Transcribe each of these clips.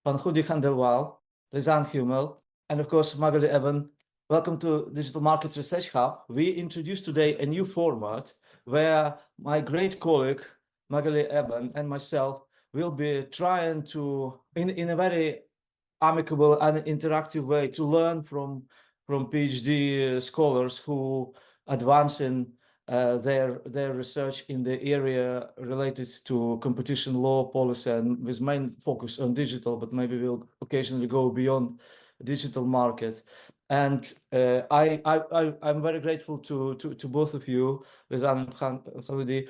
Pankhudi Khandelwal, Lisanne Hummel, and of course, Magali Eben. Welcome to Digital Markets Research Hub. We introduce today a new format where my great colleague, Magali Eben, and myself will be trying to, in a very amicable and interactive way, to learn from PhD scholars who advance in their research in the area related to competition law policy, and with main focus on digital, but maybe we'll occasionally go beyond digital market. And I'm very grateful to both of you, Lisanne and Pankhudi,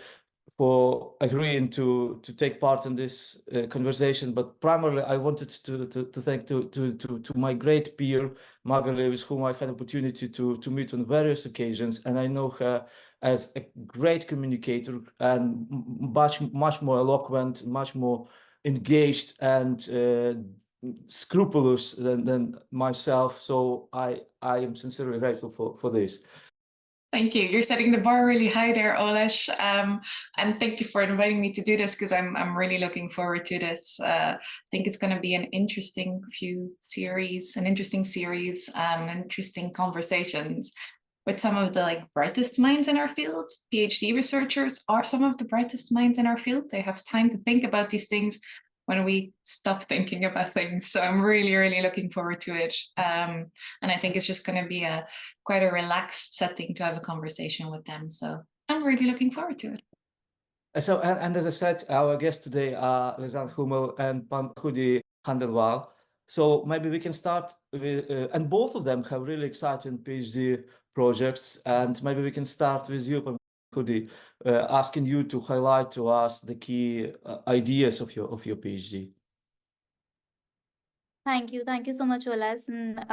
for agreeing to take part in this conversation. But primarily, I wanted to thank to my great peer Magali, with whom I had opportunity to meet on various occasions, and I know her as a great communicator and much more eloquent, much more engaged and scrupulous than myself. So I am sincerely grateful for this. Thank you. You're setting the bar really high there, Olesh. And thank you for inviting me to do this, because I'm really looking forward to this. I think it's going to be an interesting series, interesting conversations with some of the brightest minds in our field. PhD researchers are some of the brightest minds in our field. They have time to think about these things when we stop thinking about things. So I'm really looking forward to it. And I think it's just going to be quite a relaxed setting to have a conversation with them. So I'm really looking forward to it. So, and as I said, our guests today are Lisanne Hummel and Pankhudi Khandelwal. So maybe we can start with, and both of them have really exciting PhD projects. And maybe we can start with you, Pankhudi, asking you to highlight to us the key ideas of your PhD. Thank you so much, Olas, and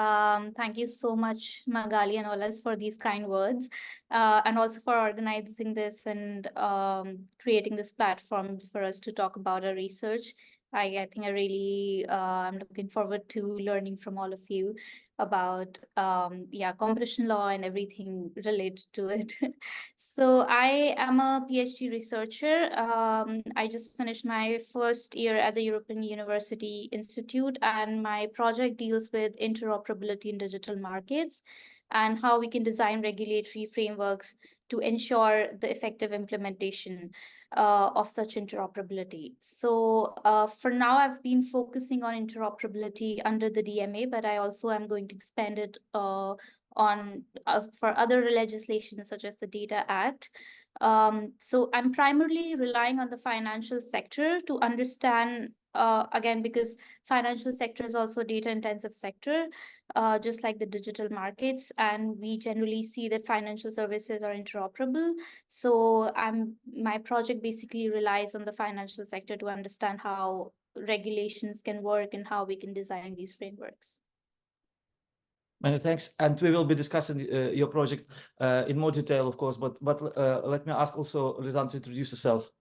thank you so much, Magali and Olas, for these kind words, and also for organizing this and creating this platform for us to talk about our research. I think I really I'm looking forward to learning from all of you about competition law and everything related to it. So I am a PhD researcher. I just finished my first year at the European University Institute, and my project deals with interoperability in digital markets and how we can design regulatory frameworks to ensure the effective implementation of such interoperability. So for now, I've been focusing on interoperability under the DMA, but I also am going to expand it for other legislation such as the Data Act. So I'm primarily relying on the financial sector to understand, again, because financial sector is also a data-intensive sector, just like the digital markets, and we generally see that financial services are interoperable. So my project basically relies on the financial sector to understand how regulations can work and how we can design these frameworks. Many thanks, and we will be discussing your project in more detail, of course. But let me ask also Lisanne to introduce herself.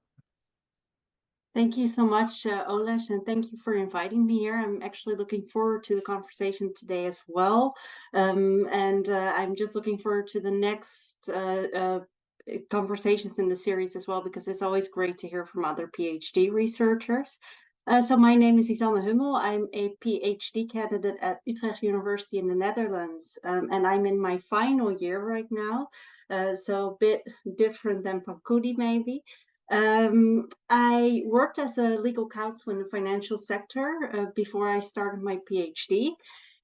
Thank you so much, Olesh, and thank you for inviting me here. I'm actually looking forward to the conversation today as well. I'm just looking forward to the next conversations in the series as well, because it's always great to hear from other PhD researchers. So my name is Lisanne Hummel. I'm a PhD candidate at Utrecht University in the Netherlands, and I'm in my final year right now, so a bit different than Pankhudi maybe. I worked as a legal counsel in the financial sector before I started my PhD.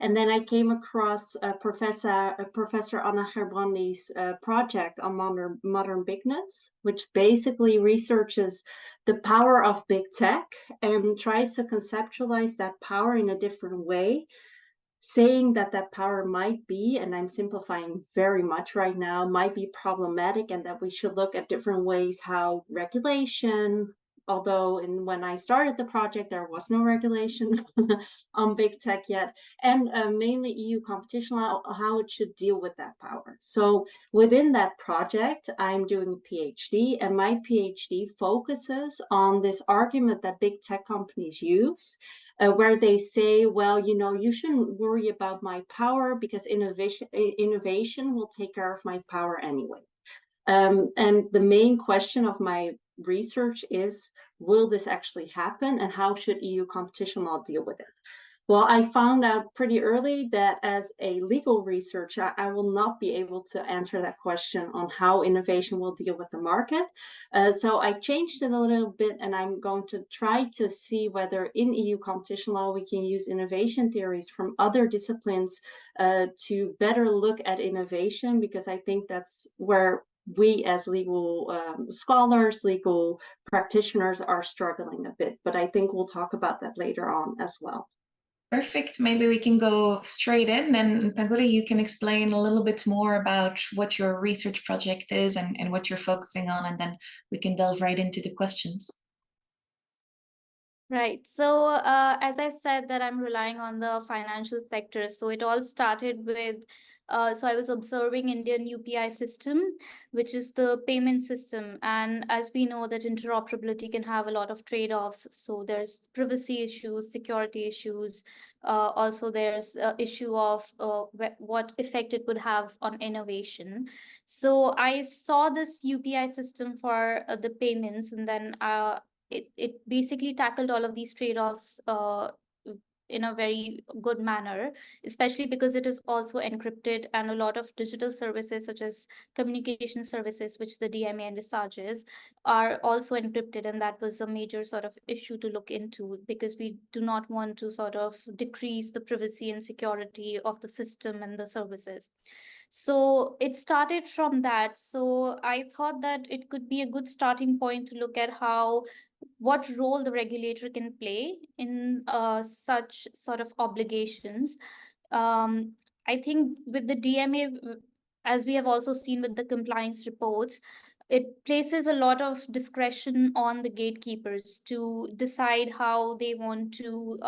And then I came across Professor Anna Gerbrandy's project on modern bigness, which basically researches the power of big tech and tries to conceptualize that power in a different way, saying that power might be, and I'm simplifying very much right now, might be problematic, and that we should look at different ways how regulation, although when I started the project, there was no regulation on big tech yet, and mainly EU competition law, how it should deal with that power. So within that project, I'm doing a PhD, and my PhD focuses on this argument that big tech companies use, where they say, well, you shouldn't worry about my power because innovation will take care of my power anyway. And the main question of my research is, will this actually happen, and how should EU competition law deal with it? Well, I found out pretty early that as a legal researcher, I will not be able to answer that question on how innovation will deal with the market. So I changed it a little bit, and I'm going to try to see whether in EU competition law we can use innovation theories from other disciplines to better look at innovation, because I think that's where we as legal scholars, legal practitioners are struggling a bit. But I think we'll talk about that later on as well. Perfect. Maybe we can go straight in, and Pankhudi, you can explain a little bit more about what your research project is and what you're focusing on, and then we can delve right into the questions. Right. So as I said that I'm relying on the financial sector. So it all started with, so I was observing Indian UPI system, which is the payment system. And as we know that interoperability can have a lot of trade-offs. So there's privacy issues, security issues. Also, there's issue of what effect it would have on innovation. So I saw this UPI system for the payments, and then it basically tackled all of these trade-offs in a very good manner, especially because it is also encrypted, and a lot of digital services such as communication services, which the DMA envisages, are also encrypted. And that was a major sort of issue to look into, because we do not want to sort of decrease the privacy and security of the system and the services. So it started from that. So I thought that it could be a good starting point to look at what role the regulator can play in such sort of obligations. I think with the DMA, as we have also seen with the compliance reports, it places a lot of discretion on the gatekeepers to decide how they want to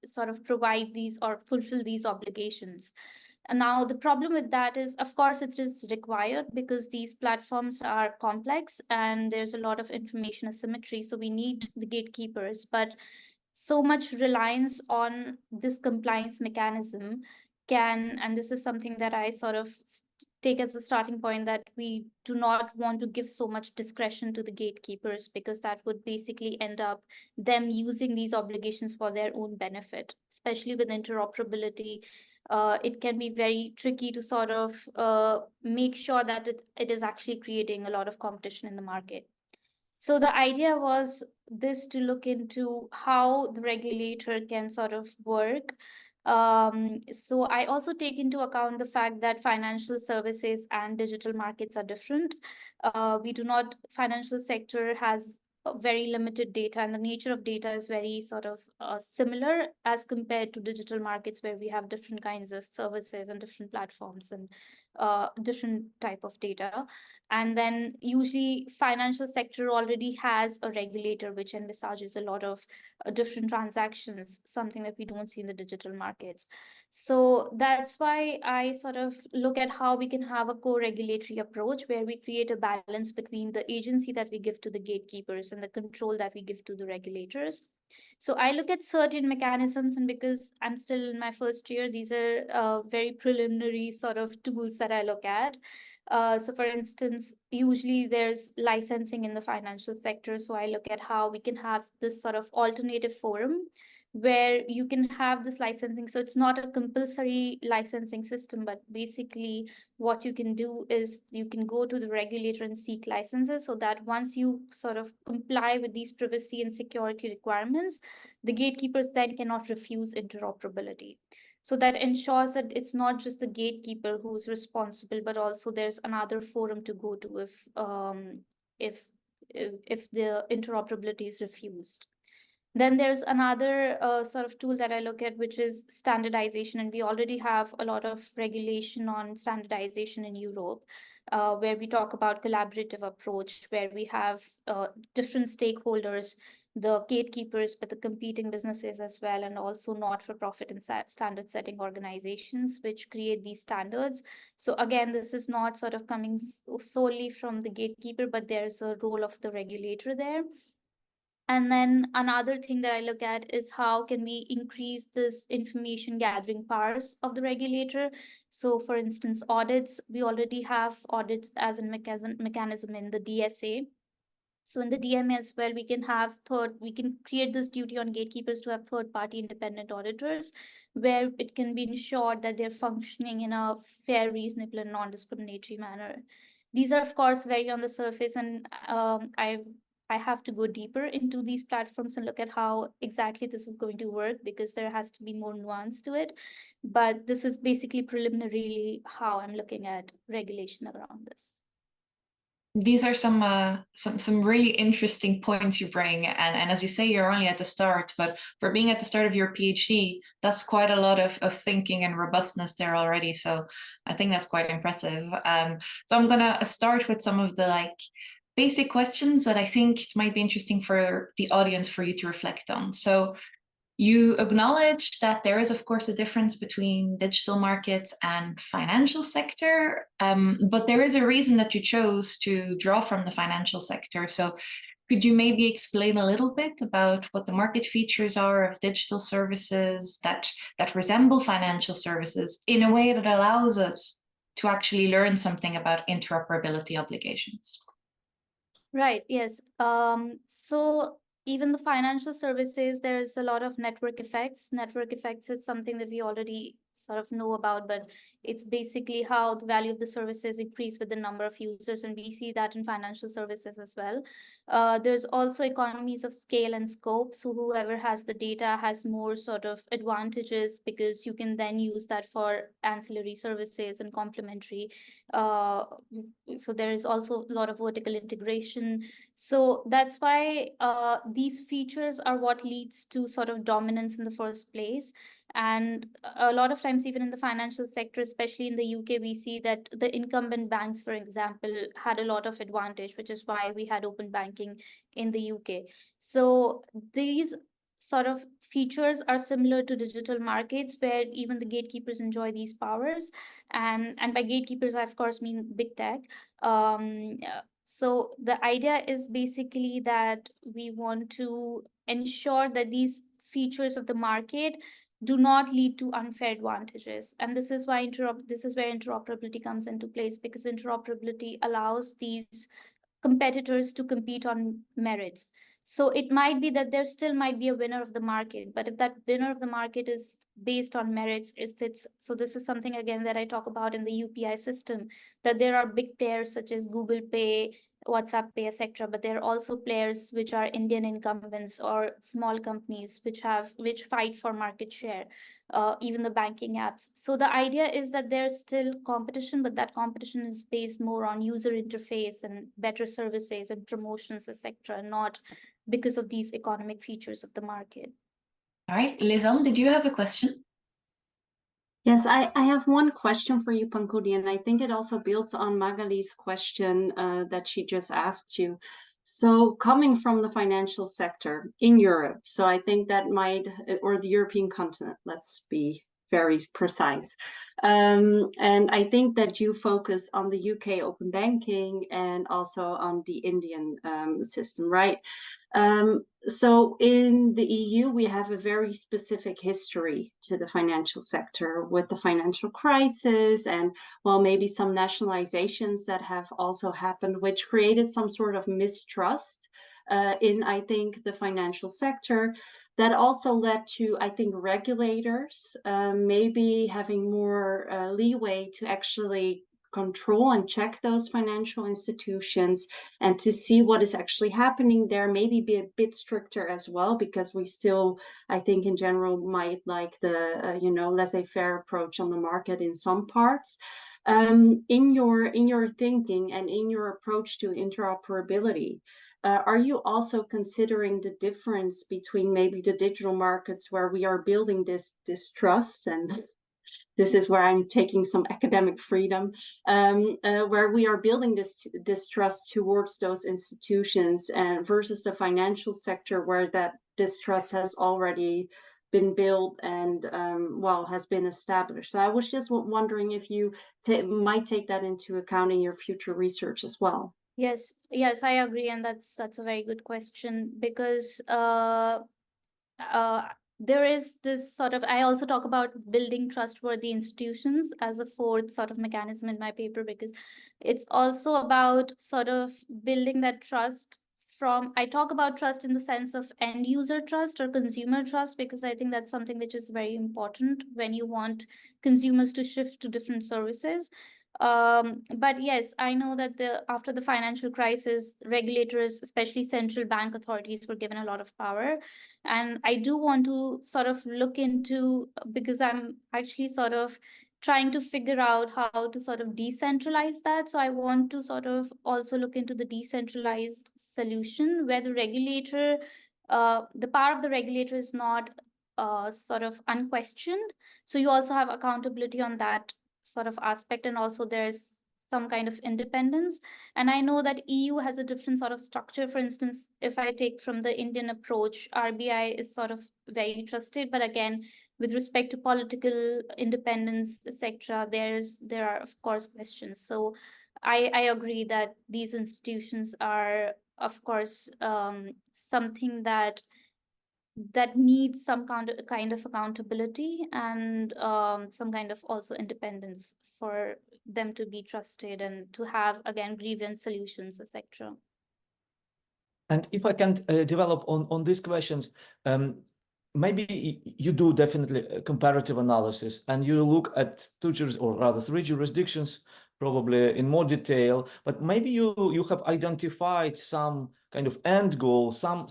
sort of provide these or fulfill these obligations. And now the problem with that is, of course, it is required because these platforms are complex and there's a lot of information asymmetry. So we need the gatekeepers, but so much reliance on this compliance mechanism and this is something that I sort of take as a starting point, that we do not want to give so much discretion to the gatekeepers, because that would basically end up them using these obligations for their own benefit, especially with interoperability. It can be very tricky to sort of make sure that it is actually creating a lot of competition in the market. So the idea was this, to look into how the regulator can sort of work. So I also take into account the fact that financial services and digital markets are different. Financial sector has very limited data, and the nature of data is very sort of similar as compared to digital markets, where we have different kinds of services and different platforms and different type of data. And then usually financial sector already has a regulator which envisages a lot of different transactions, something that we don't see in the digital markets. So that's why I sort of look at how we can have a co-regulatory approach where we create a balance between the agency that we give to the gatekeepers and the control that we give to the regulators. So I look at certain mechanisms, and because I'm still in my first year, these are very preliminary sort of tools that I look at. So for instance, usually there's licensing in the financial sector. So I look at how we can have this sort of alternative forum where you can have this licensing. So it's not a compulsory licensing system, but basically what you can do is you can go to the regulator and seek licenses, so that once you sort of comply with these privacy and security requirements, the gatekeepers then cannot refuse interoperability. So that ensures that it's not just the gatekeeper who's responsible, but also there's another forum to go to if the interoperability is refused. Then there's another sort of tool that I look at, which is standardization. And we already have a lot of regulation on standardization in Europe, where we talk about collaborative approach, where we have different stakeholders, the gatekeepers, but the competing businesses as well, and also not-for-profit and standard setting organizations, which create these standards. So again, this is not sort of coming solely from the gatekeeper, but there's a role of the regulator there. And then another thing that I look at is how can we increase this information gathering powers of the regulator. So for instance, audits, we already have audits as a mechanism in the DSA. So in the DMA as well, we can create this duty on gatekeepers to have third-party independent auditors, where it can be ensured that they're functioning in a fair, reasonable, and non-discriminatory manner. These are, of course, very on the surface, and I have to go deeper into these platforms and look at how exactly this is going to work, because there has to be more nuance to it. But this is basically preliminarily how I'm looking at regulation around this. These are some really interesting points you bring, and as you say, you're only at the start, but for being at the start of your PhD, that's quite a lot of thinking and robustness there already. So I think that's quite impressive. So I'm gonna start with some of the basic questions that I think it might be interesting for the audience for you to reflect on. So you acknowledge that there is, of course, a difference between digital markets and financial sector, but there is a reason that you chose to draw from the financial sector. So could you maybe explain a little bit about what the market features are of digital services that resemble financial services in a way that allows us to actually learn something about interoperability obligations? Right, yes. So even the financial services, there's a lot of network effects. Network effects is something that we already sort of know about, but it's basically how the value of the services increase with the number of users, and we see that in financial services as well. There's also economies of scale and scope. So whoever has the data has more sort of advantages, because you can then use that for ancillary services and complementary. So there is also a lot of vertical integration. So that's why these features are what leads to sort of dominance in the first place. And a lot of times, even in the financial sector, especially in the UK, we see that the incumbent banks, for example, had a lot of advantage, which is why we had open banking in the UK. So these sort of features are similar to digital markets, where even the gatekeepers enjoy these powers. And by gatekeepers, I of course mean big tech. So the idea is basically that we want to ensure that these features of the market do not lead to unfair advantages. And this is why this is where interoperability comes into place, because interoperability allows these competitors to compete on merits. So it might be that there still might be a winner of the market, but if that winner of the market is based on merits, so this is something again that I talk about in the UPI system, that there are big players such as Google Pay, WhatsApp Pay, etc. But there are also players which are Indian incumbents or small companies which fight for market share, even the banking apps. So the idea is that there's still competition, but that competition is based more on user interface and better services and promotions, etc., not because of these economic features of the market. All right, Lisanne, did you have a question? Yes, I have one question for you, Pankhudi, and I think it also builds on Magali's question that she just asked you. So coming from the financial sector in Europe, so I think that might, or the European continent, let's be very precise. And I think that you focus on the UK open banking and also on the Indian system, right? So in the EU, we have a very specific history to the financial sector with the financial crisis and, well, maybe some nationalizations that have also happened, which created some sort of mistrust in, I think, the financial sector. That also led to, I think, regulators maybe having more leeway to actually control and check those financial institutions and to see what is actually happening there, maybe be a bit stricter as well, because we still, I think in general, might like the laissez-faire approach on the market in some parts. In your thinking and in your approach to interoperability, are you also considering the difference between maybe the digital markets where we are building this trust, and this is where I'm taking some academic freedom, where we are building this trust towards those institutions, and versus the financial sector where that distrust has already been built and has been established. So I was just wondering if you might take that into account in your future research as well. Yes, I agree, and that's a very good question, because there is this sort of, I also talk about building trustworthy institutions as a fourth sort of mechanism in my paper, because it's also about sort of building that trust I talk about trust in the sense of end user trust or consumer trust, because I think that's something which is very important when you want consumers to shift to different services. But yes, I know that after the financial crisis, regulators, especially central bank authorities, were given a lot of power. And I do want to sort of look into, because I'm actually sort of trying to figure out how to sort of decentralize that. So I want to sort of also look into the decentralized solution where the regulator, the power of the regulator is not sort of unquestioned. So you also have accountability on that sort of aspect, and also there's some kind of independence. And I know that EU has a different sort of structure. For instance, if I take from the Indian approach, RBI is sort of very trusted, but again, with respect to political independence, etc., there are of course questions. So I agree that these institutions are of course something that needs some kind of accountability and some kind of also independence for them to be trusted and to have, again, grievance solutions, etc. And if I can develop on these questions, maybe you do definitely a comparative analysis and you look at three jurisdictions probably in more detail, but maybe you have identified some kind of end goal, some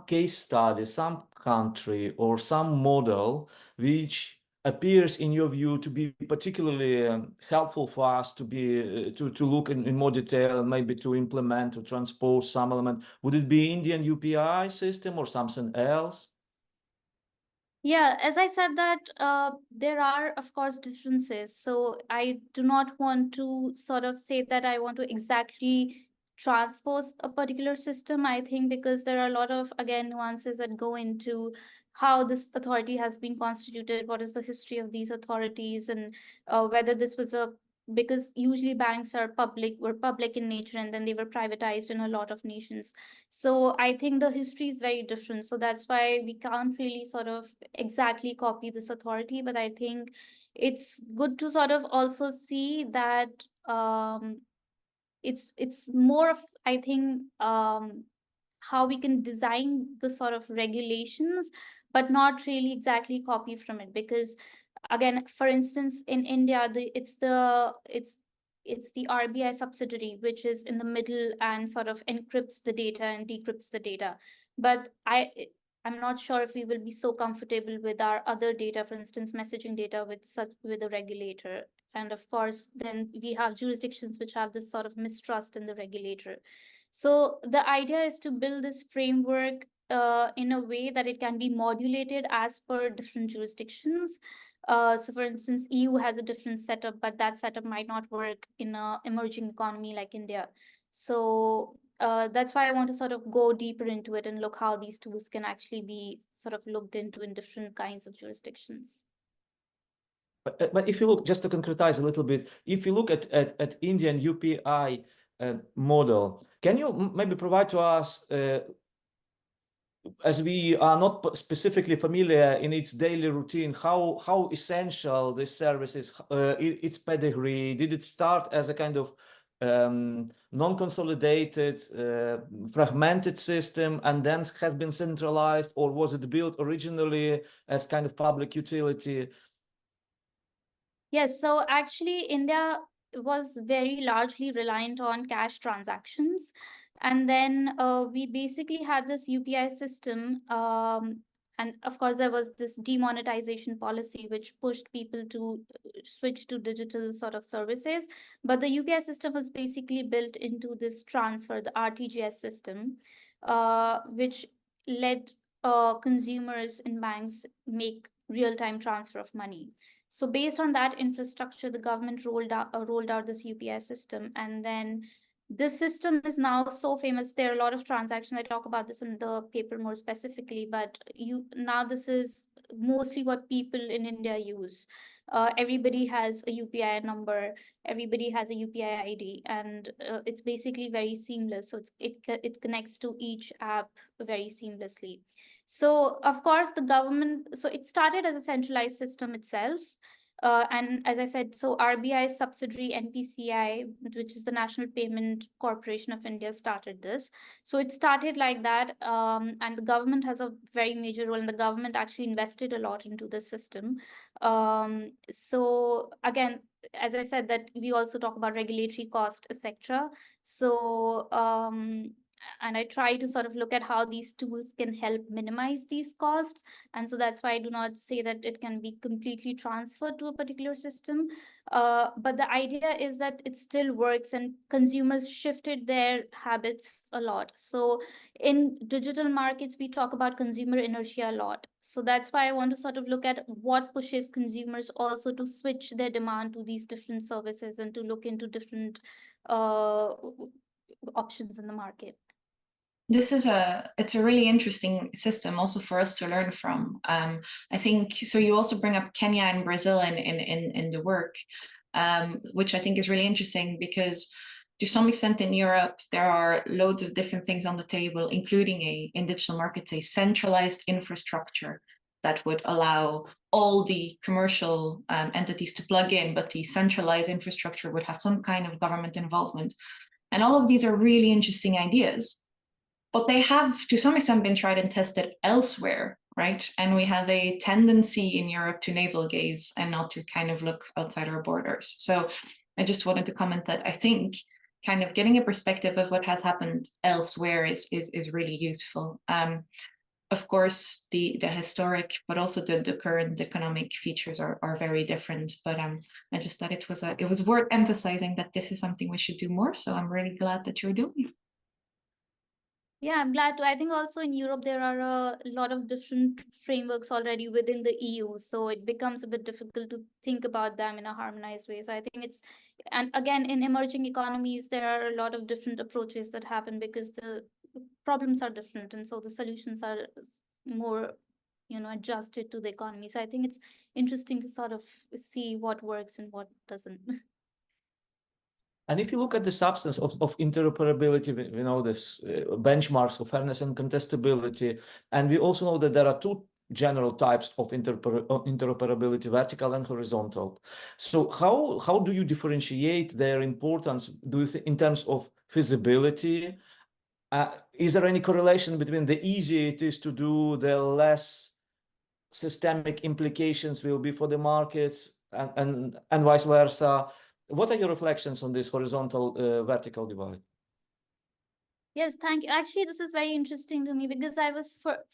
case study, some country or some model which appears in your view to be particularly helpful for us to be to look in more detail, maybe to implement or transpose some element. Would it be Indian UPI system or something else? Yeah, as I said that there are, of course, differences. So I do not want to sort of say that I want to exactly transpose a particular system. I think because there are a lot of, again, nuances that go into how this authority has been constituted, what is the history of these authorities, and whether this was because usually banks were public in nature, and then they were privatized in a lot of nations. So I think the history is very different. So that's why we can't really sort of exactly copy this authority. But I think it's good to sort of also see that it's more of, I think, how we can design the sort of regulations, but not really exactly copy from it. Because again, for instance, in India, it's the RBI subsidiary which is in the middle and sort of encrypts the data and decrypts the data. But I'm not sure if we will be so comfortable with our other data, for instance, messaging data with a regulator. And of course, then we have jurisdictions which have this sort of mistrust in the regulator. So the idea is to build this framework in a way that it can be modulated as per different jurisdictions. So for instance, EU has a different setup, but that setup might not work in an emerging economy like India. So that's why I want to sort of go deeper into it and look how these tools can actually be sort of looked into in different kinds of jurisdictions. But if you look, just to concretize a little bit, if you look at Indian UPI model, can you maybe provide to us, as we are not specifically familiar in its daily routine, how essential this service is, its pedigree? Did it start as a kind of non-consolidated, fragmented system and then has been centralized, or was it built originally as kind of public utility? Yes, so actually India was very largely reliant on cash transactions. And then we basically had this UPI system. And of course, there was this demonetization policy, which pushed people to switch to digital sort of services. But the UPI system was basically built into this transfer, the RTGS system, which let consumers in banks make real-time transfer of money. So based on that infrastructure, the government rolled out this UPI system. And then this system is now so famous. There are a lot of transactions. I talk about this in the paper more specifically, but now this is mostly what people in India use. Everybody has a UPI number. Everybody has a UPI ID, and it's basically very seamless. So it connects to each app very seamlessly. So of course the government, so it started as a centralized system itself. And as I said, so RBI's subsidiary NPCI, which is the National Payment Corporation of India, started this. So it started like that, and the government has a very major role, and the government actually invested a lot into the system. So again, as I said, that we also talk about regulatory cost, etc. So and I try to sort of look at how these tools can help minimize these costs. And so that's why I do not say that it can be completely transferred to a particular system. But the idea is that it still works, and consumers shifted their habits a lot. So in digital markets, we talk about consumer inertia a lot. So that's why I want to sort of look at what pushes consumers also to switch their demand to these different services and to look into different options in the market. It's a really interesting system also for us to learn from. I think so. You also bring up Kenya and Brazil in the work, which I think is really interesting because to some extent in Europe there are loads of different things on the table, including in digital markets a centralized infrastructure that would allow all the commercial entities to plug in, but the centralized infrastructure would have some kind of government involvement. And all of these are really interesting ideas. But they have, to some extent, been tried and tested elsewhere, right? And we have a tendency in Europe to navel gaze and not to kind of look outside our borders. So I just wanted to comment that I think kind of getting a perspective of what has happened elsewhere is really useful. Of course, the historic, but also the current economic features are very different. But I just thought it was worth emphasizing that this is something we should do more. So I'm really glad that you're doing it. Yeah, I'm glad to. I think also in Europe, there are a lot of different frameworks already within the EU. So it becomes a bit difficult to think about them in a harmonized way. So I think it's, and again, in emerging economies, there are a lot of different approaches that happen because the problems are different. And so the solutions are more, adjusted to the economy. So I think it's interesting to sort of see what works and what doesn't. And if you look at the substance of interoperability, we know this benchmarks of fairness and contestability. And we also know that there are two general types of interoperability, vertical and horizontal. So how do you differentiate their importance, do you think, in terms of feasibility? Is there any correlation between the easier it is to do, the less systemic implications will be for the markets, and vice versa? What are your reflections on this horizontal vertical divide? Yes, thank you. Actually, this is very interesting to me because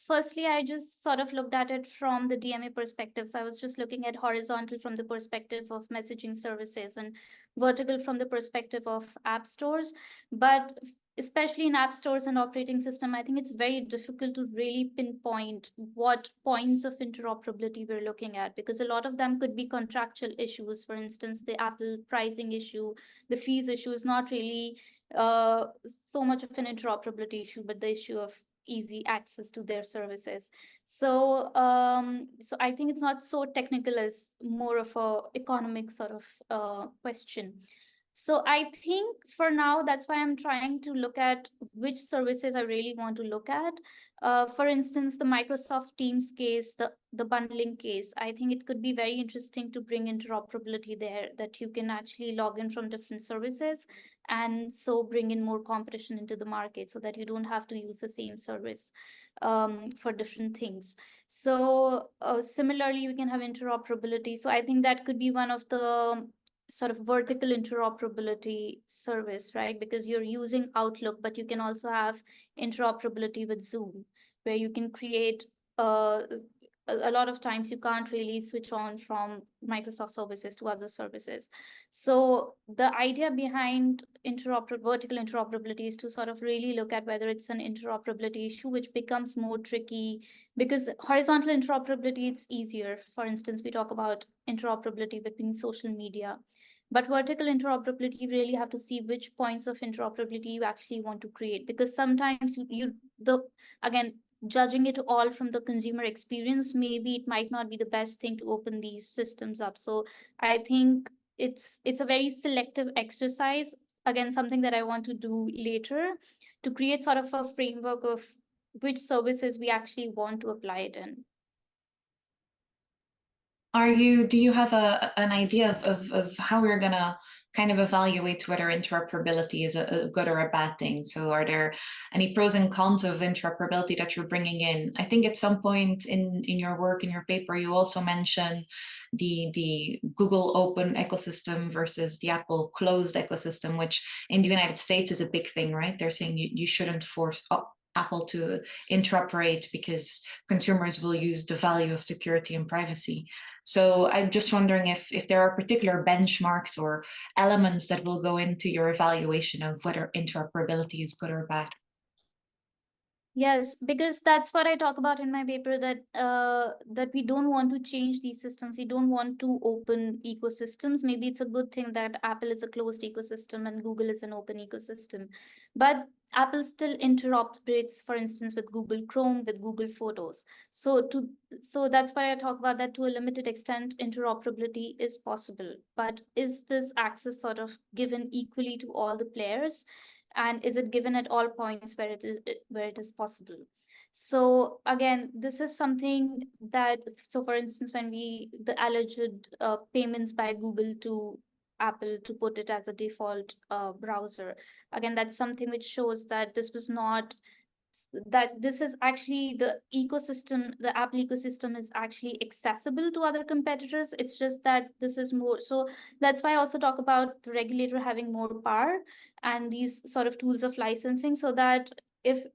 firstly, I just sort of looked at it from the DMA perspective. So I was just looking at horizontal from the perspective of messaging services and vertical from the perspective of app stores. But especially in app stores and operating system, I think it's very difficult to really pinpoint what points of interoperability we're looking at, because a lot of them could be contractual issues. For instance, the Apple pricing issue, the fees issue is not really so much of an interoperability issue, but the issue of easy access to their services. So so I think it's not so technical as more of a economic sort of question. So I think for now, that's why I'm trying to look at which services I really want to look at. For instance, the Microsoft Teams case, the bundling case, I think it could be very interesting to bring interoperability there, that you can actually log in from different services and so bring in more competition into the market so that you don't have to use the same service for different things. So similarly, we can have interoperability. So I think that could be one of the sort of vertical interoperability service, right? Because you're using Outlook, but you can also have interoperability with Zoom, where you can create a lot of times you can't really switch on from Microsoft services to other services. So the idea behind vertical interoperability is to sort of really look at whether it's an interoperability issue, which becomes more tricky because horizontal interoperability, it's easier. For instance, we talk about interoperability between social media. But vertical interoperability, you really have to see which points of interoperability you actually want to create, because sometimes again, judging it all from the consumer experience, maybe it might not be the best thing to open these systems up. So I think it's a very selective exercise, again, something that I want to do later to create sort of a framework of which services we actually want to apply it in. Do you have an idea of how we're gonna kind of evaluate whether interoperability is a good or a bad thing? So are there any pros and cons of interoperability that you're bringing in? I think at some point in your work, in your paper, you also mentioned the Google open ecosystem versus the Apple closed ecosystem, which in the United States is a big thing, right? They're saying you shouldn't force Apple to interoperate because consumers will use the value of security and privacy. So I'm just wondering if there are particular benchmarks or elements that will go into your evaluation of whether interoperability is good or bad. Yes, because that's what I talk about in my paper, that that we don't want to change these systems. We don't want to open ecosystems. Maybe it's a good thing that Apple is a closed ecosystem and Google is an open ecosystem. But Apple still interoperates, for instance, with Google Chrome, with Google Photos. So that's why I talk about that to a limited extent, interoperability is possible. But is this access sort of given equally to all the players? And is it given at all points where it is possible? So again, this is something that, so for instance, when the alleged payments by Google to Apple to put it as a default browser, again, that's something which shows that this was not, that this is actually the ecosystem, the Apple ecosystem is actually accessible to other competitors. It's just that this is more, so that's why I also talk about the regulator having more power and these sort of tools of licensing, so that if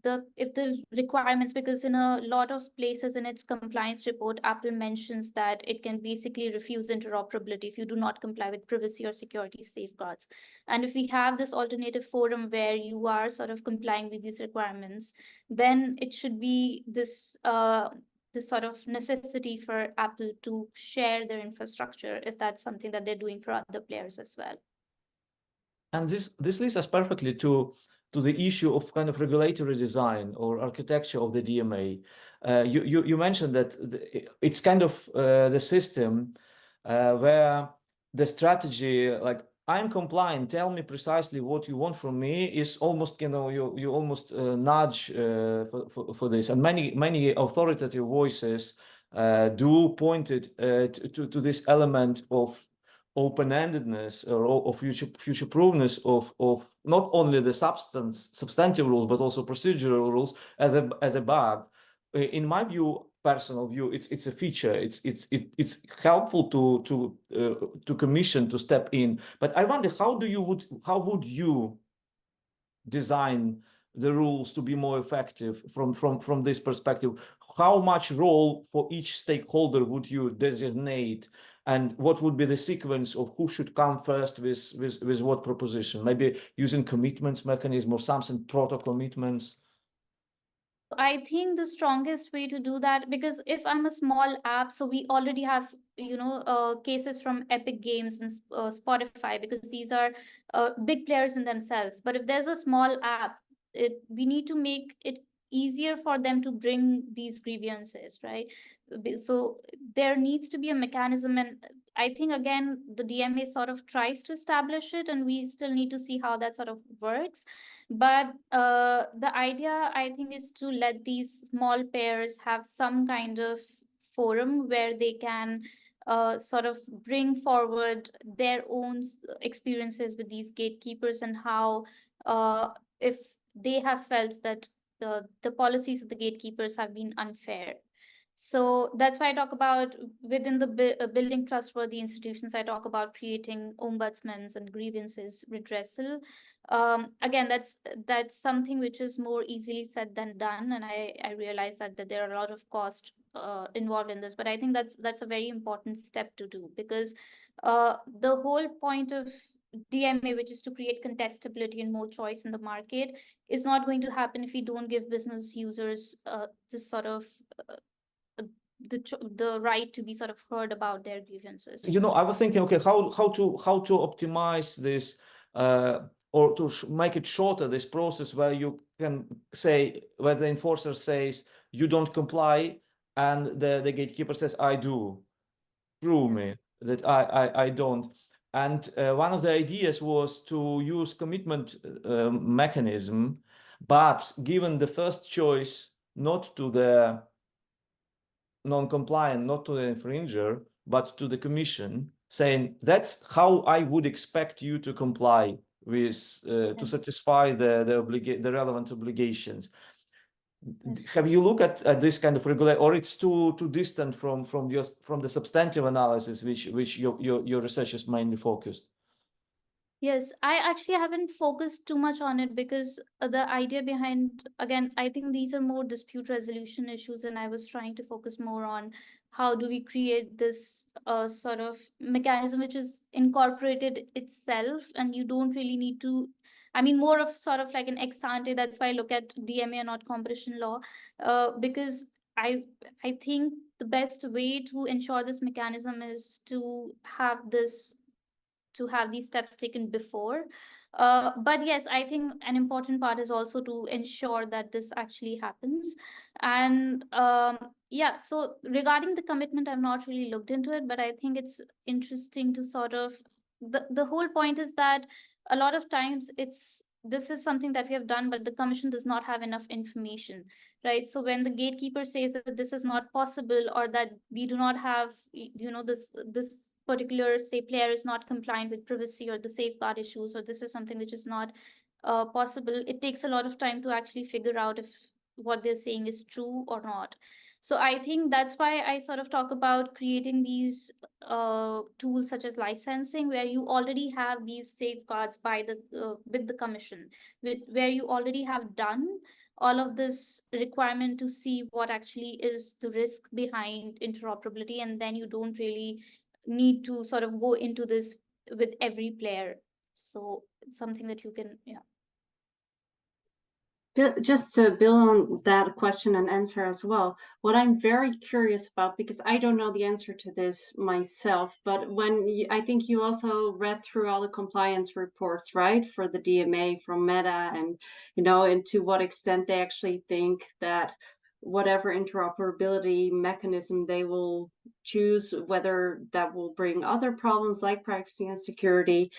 the requirements, because in a lot of places in its compliance report, Apple mentions that it can basically refuse interoperability if you do not comply with privacy or security safeguards. And if we have this alternative forum where you are sort of complying with these requirements, then it should be this this sort of necessity for Apple to share their infrastructure if that's something that they're doing for other players as well. And this leads us perfectly to the issue of kind of regulatory design or architecture of the DMA. You mentioned that it's kind of the system where the strategy, like, I'm compliant, tell me precisely what you want from me, is almost, you know, you almost nudge for this. And many authoritative voices do point it to this element of open-endedness or future-proofness of not only the substantive rules but also procedural rules as a bug. In my view, personal view, it's a feature. It's helpful to commission to step in. But I wonder, how would you design the rules to be more effective from this perspective? How much role for each stakeholder would you designate, and what would be the sequence of who should come first with what proposition? Maybe using commitments mechanism or something, proto commitments. I think the strongest way to do that, because if I'm a small app, so we already have, you know, cases from Epic Games and Spotify, because these are big players in themselves. But if there's a small app, we need to make it easier for them to bring these grievances, right? So there needs to be a mechanism, and I think again the DMA sort of tries to establish it, and we still need to see how that sort of works. But the idea, I think, is to let these small pairs have some kind of forum where they can sort of bring forward their own experiences with these gatekeepers, and how if they have felt that the policies of the gatekeepers have been unfair. So that's why I talk about, within the building trustworthy institutions, I talk about creating ombudsmen and grievances redressal. Again, that's something which is more easily said than done, and I realize that there are a lot of cost involved in this, but I think that's a very important step to do, because the whole point of DMA, which is to create contestability and more choice in the market, is not going to happen if we don't give business users this sort of the right to be sort of heard about their grievances. You know, I was thinking, okay, how to optimize this or to make it shorter, this process where you can say, where the enforcer says you don't comply and the gatekeeper says I do, prove me that I don't. And one of the ideas was to use commitment mechanism, but given the first choice not to the non-compliant, not to the infringer, but to the commission, saying that's how I would expect you to comply with to satisfy the relevant obligations. Have you looked at this kind of regulation, or it's too distant from the substantive analysis which your research is mainly focused? Yes, I actually haven't focused too much on it because the idea behind, again, I think these are more dispute resolution issues, and I was trying to focus more on how do we create this sort of mechanism which is incorporated itself, and you don't really need to, I mean, more of sort of like an ex ante. That's why I look at DMA and not competition law, because I I think the best way to ensure this mechanism is to have these steps taken before. But yes, I think an important part is also to ensure that this actually happens. And yeah, so regarding the commitment, I've not really looked into it, but I think it's interesting to sort of, the whole point is that a lot of times this is something that we have done, but the commission does not have enough information, right? So when the gatekeeper says that this is not possible, or that we do not have, this particular, say, player is not compliant with privacy or the safeguard issues, or this is something which is not possible, it takes a lot of time to actually figure out if what they're saying is true or not. So I think that's why I sort of talk about creating these tools such as licensing, where you already have these safeguards by the with the commission, where you already have done all of this requirement to see what actually is the risk behind interoperability, and then you don't really need to sort of go into this with every player. So it's something that you can, yeah. Just to build on that question and answer as well, what I'm very curious about, because I don't know the answer to this myself, but I think you also read through all the compliance reports, right, for the DMA from Meta, and and to what extent they actually think that whatever interoperability mechanism they will choose, whether that will bring other problems like privacy and security.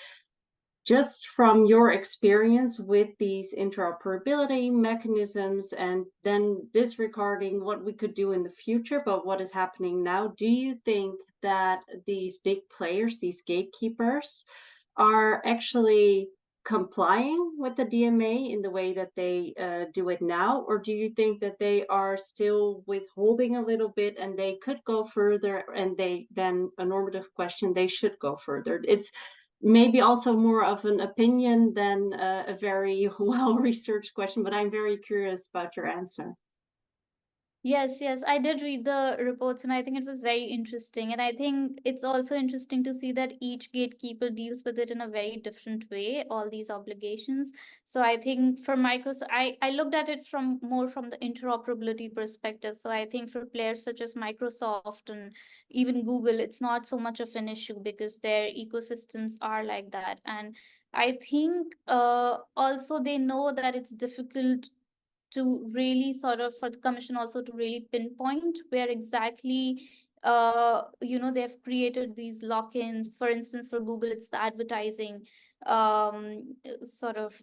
Just from your experience with these interoperability mechanisms, and then disregarding what we could do in the future, but what is happening now, do you think that these big players, these gatekeepers, are actually complying with the DMA in the way that they do it now? Or do you think that they are still withholding a little bit and they could go further, and then a normative question, they should go further? It's maybe also more of an opinion than a very well-researched question, but I'm very curious about your answer. Yes, I did read the reports, and I think it was very interesting. And I think it's also interesting to see that each gatekeeper deals with it in a very different way, all these obligations. So I think for Microsoft, I looked at it more from the interoperability perspective. So I think for players such as Microsoft and even Google, it's not so much of an issue because their ecosystems are like that. And I think also they know that it's difficult to really sort of, for the commission also to really pinpoint where exactly they've created these lock-ins. For instance, for Google, it's the advertising sort of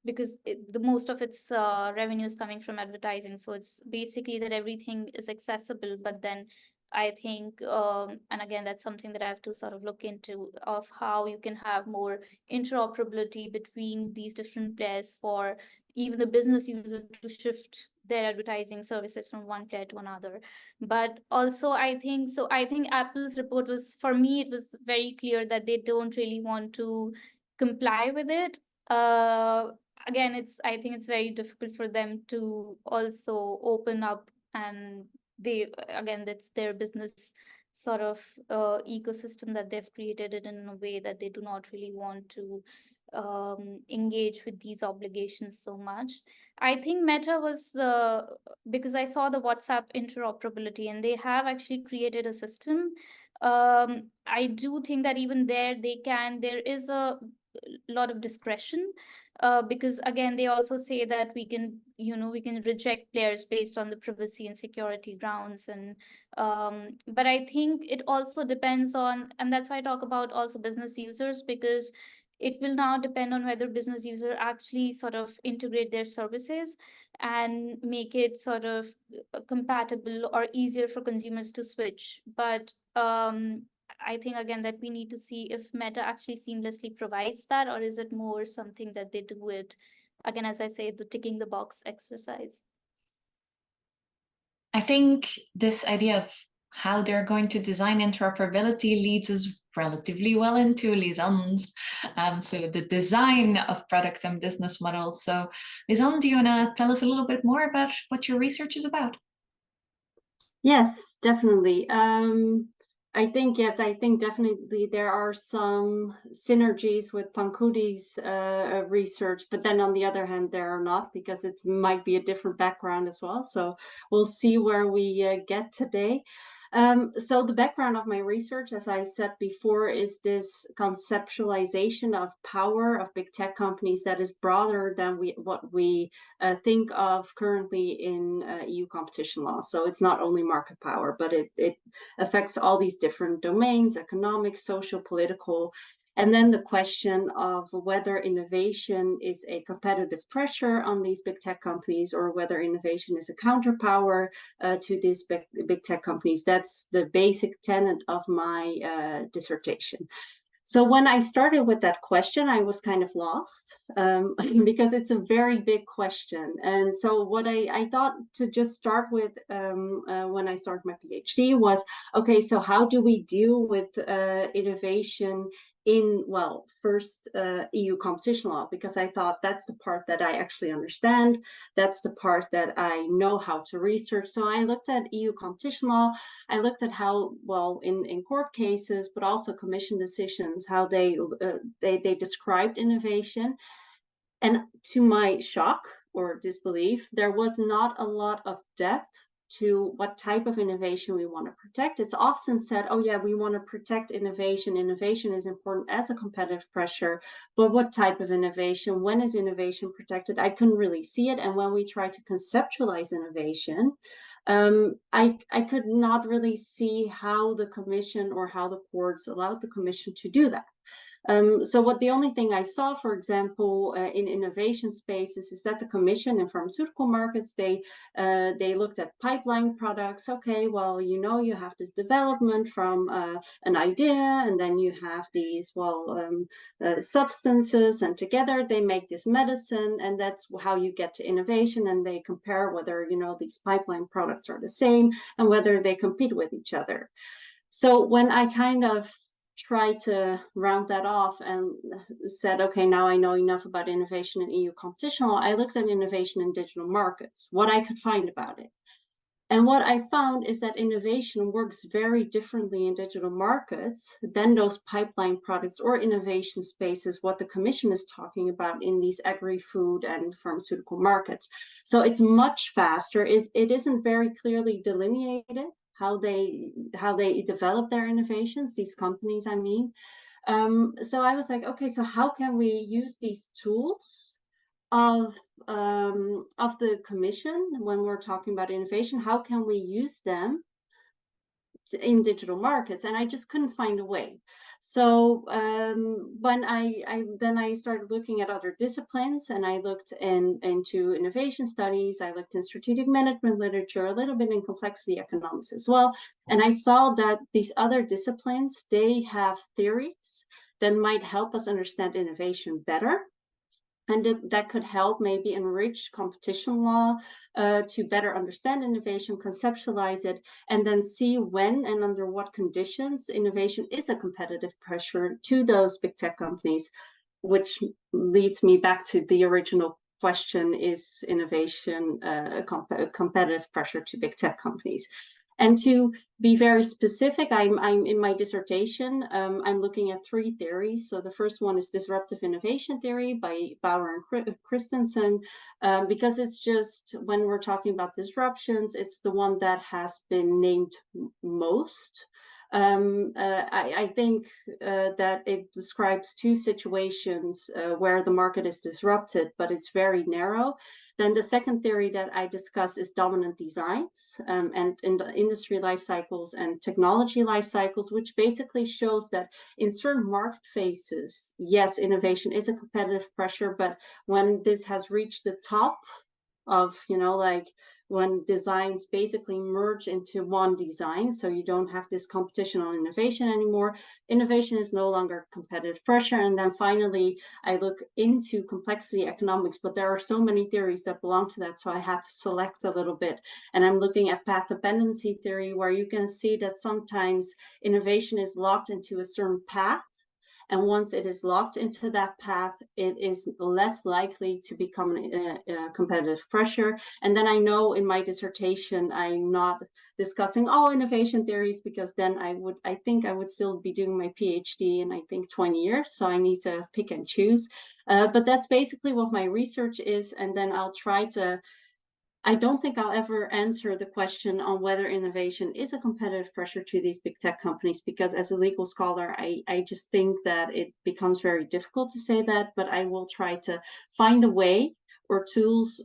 because the most of its revenue is coming from advertising. So it's basically that everything is accessible, but then I think, and again, that's something that I have to sort of look into, of how you can have more interoperability between these different players for even the business user to shift their advertising services from one player to another. But also I think Apple's report was, for me, it was very clear that they don't really want to comply with it. Again, I think it's very difficult for them to also open up, and that's their business sort of ecosystem that they've created it in a way that they do not really want to engage with these obligations so much. I think Meta was because I saw the WhatsApp interoperability, and they have actually created a system. I do think that even there there is a lot of discretion, because again, they also say that we can reject players based on the privacy and security grounds. And but I think it also depends on, and that's why I talk about also business users, because it will now depend on whether business users actually sort of integrate their services and make it sort of compatible or easier for consumers to switch. But I think again that we need to see if Meta actually seamlessly provides that, or is it more something that they do it, again, as I say, the ticking the box exercise. I think this idea of how they're going to design interoperability leads us relatively well into Lisanne's, so the design of products and business models. So Lisanne, do you want to tell us a little bit more about what your research is about? Yes, definitely. I think definitely there are some synergies with Pankhudi's research, but then on the other hand, there are not, because it might be a different background as well. So we'll see where we get today. So the background of my research, as I said before, is this conceptualization of power of big tech companies that is broader than what we think of currently in EU competition law. So it's not only market power, but it affects all these different domains: economic, social, political. And then the question of whether innovation is a competitive pressure on these big tech companies, or whether innovation is a counterpower to these big tech companies. That's the basic tenet of my dissertation. So when I started with that question, I was kind of lost because it's a very big question. And so what I thought to just start with when I started my PhD was, okay, so how do we deal with innovation in, well, first EU competition law, because I thought that's the part that I actually understand. That's the part that I know how to research. So I looked at EU competition law. I looked at how, well, in court cases, but also commission decisions, how they described innovation. And to my shock or disbelief, there was not a lot of depth to what type of innovation we want to protect. It's often said, oh yeah, we want to protect innovation. Innovation is important as a competitive pressure, but what type of innovation? When is innovation protected? I couldn't really see it. And when we try to conceptualize innovation, I could not really see how the commission or how the courts allowed the commission to do that. So what the only thing I saw, for example, in innovation spaces, is that the commission in pharmaceutical markets, they looked at pipeline products. Okay, well, you know, you have this development from an idea, and then you have these, substances, and together they make this medicine, and that's how you get to innovation. And they compare whether, you know, these pipeline products are the same and whether they compete with each other. So when I kind of tried to round that off and said, okay, now I know enough about innovation in EU competition law, I looked at innovation in digital markets, what I could find about it. And what I found is that innovation works very differently in digital markets than those pipeline products or innovation spaces, what the commission is talking about in these agri-food and pharmaceutical markets. So it's much faster. It isn't very clearly delineated how they develop their innovations, these companies, I mean. So I was like, okay, so how can we use these tools of the commission when we're talking about innovation? How can we use them in digital markets? And I just couldn't find a way. So when I started looking at other disciplines, and I looked into innovation studies, I looked in strategic management literature, a little bit in complexity economics as well. And I saw that these other disciplines, they have theories that might help us understand innovation better. And that could help maybe enrich competition law to better understand innovation, conceptualize it, and then see when and under what conditions innovation is a competitive pressure to those big tech companies, which leads me back to the original question: is innovation a competitive pressure to big tech companies? And to be very specific, I'm in my dissertation, I'm looking at three theories. So the first one is disruptive innovation theory by Bauer and Christensen, because it's just, when we're talking about disruptions, it's the one that has been named most. I think that it describes two situations where the market is disrupted, but it's very narrow. Then the second theory that I discuss is dominant designs and in the industry life cycles and technology life cycles, which basically shows that in certain market phases, yes, innovation is a competitive pressure, but when this has reached the top of, like when designs basically merge into one design, so you don't have this competition on innovation anymore, innovation is no longer competitive pressure. And then finally, I look into complexity economics, but there are so many theories that belong to that, so I had to select a little bit. And I'm looking at path dependency theory, where you can see that sometimes innovation is locked into a certain path. And once it is locked into that path, it is less likely to become a competitive pressure. And then I know in my dissertation, I'm not discussing all innovation theories, because then I think I would still be doing my PhD in, I think, 20 years. So I need to pick and choose. But that's basically what my research is. And then I'll try to, I don't think I'll ever answer the question on whether innovation is a competitive pressure to these big tech companies, because as a legal scholar, I just think that it becomes very difficult to say that, but I will try to find a way or tools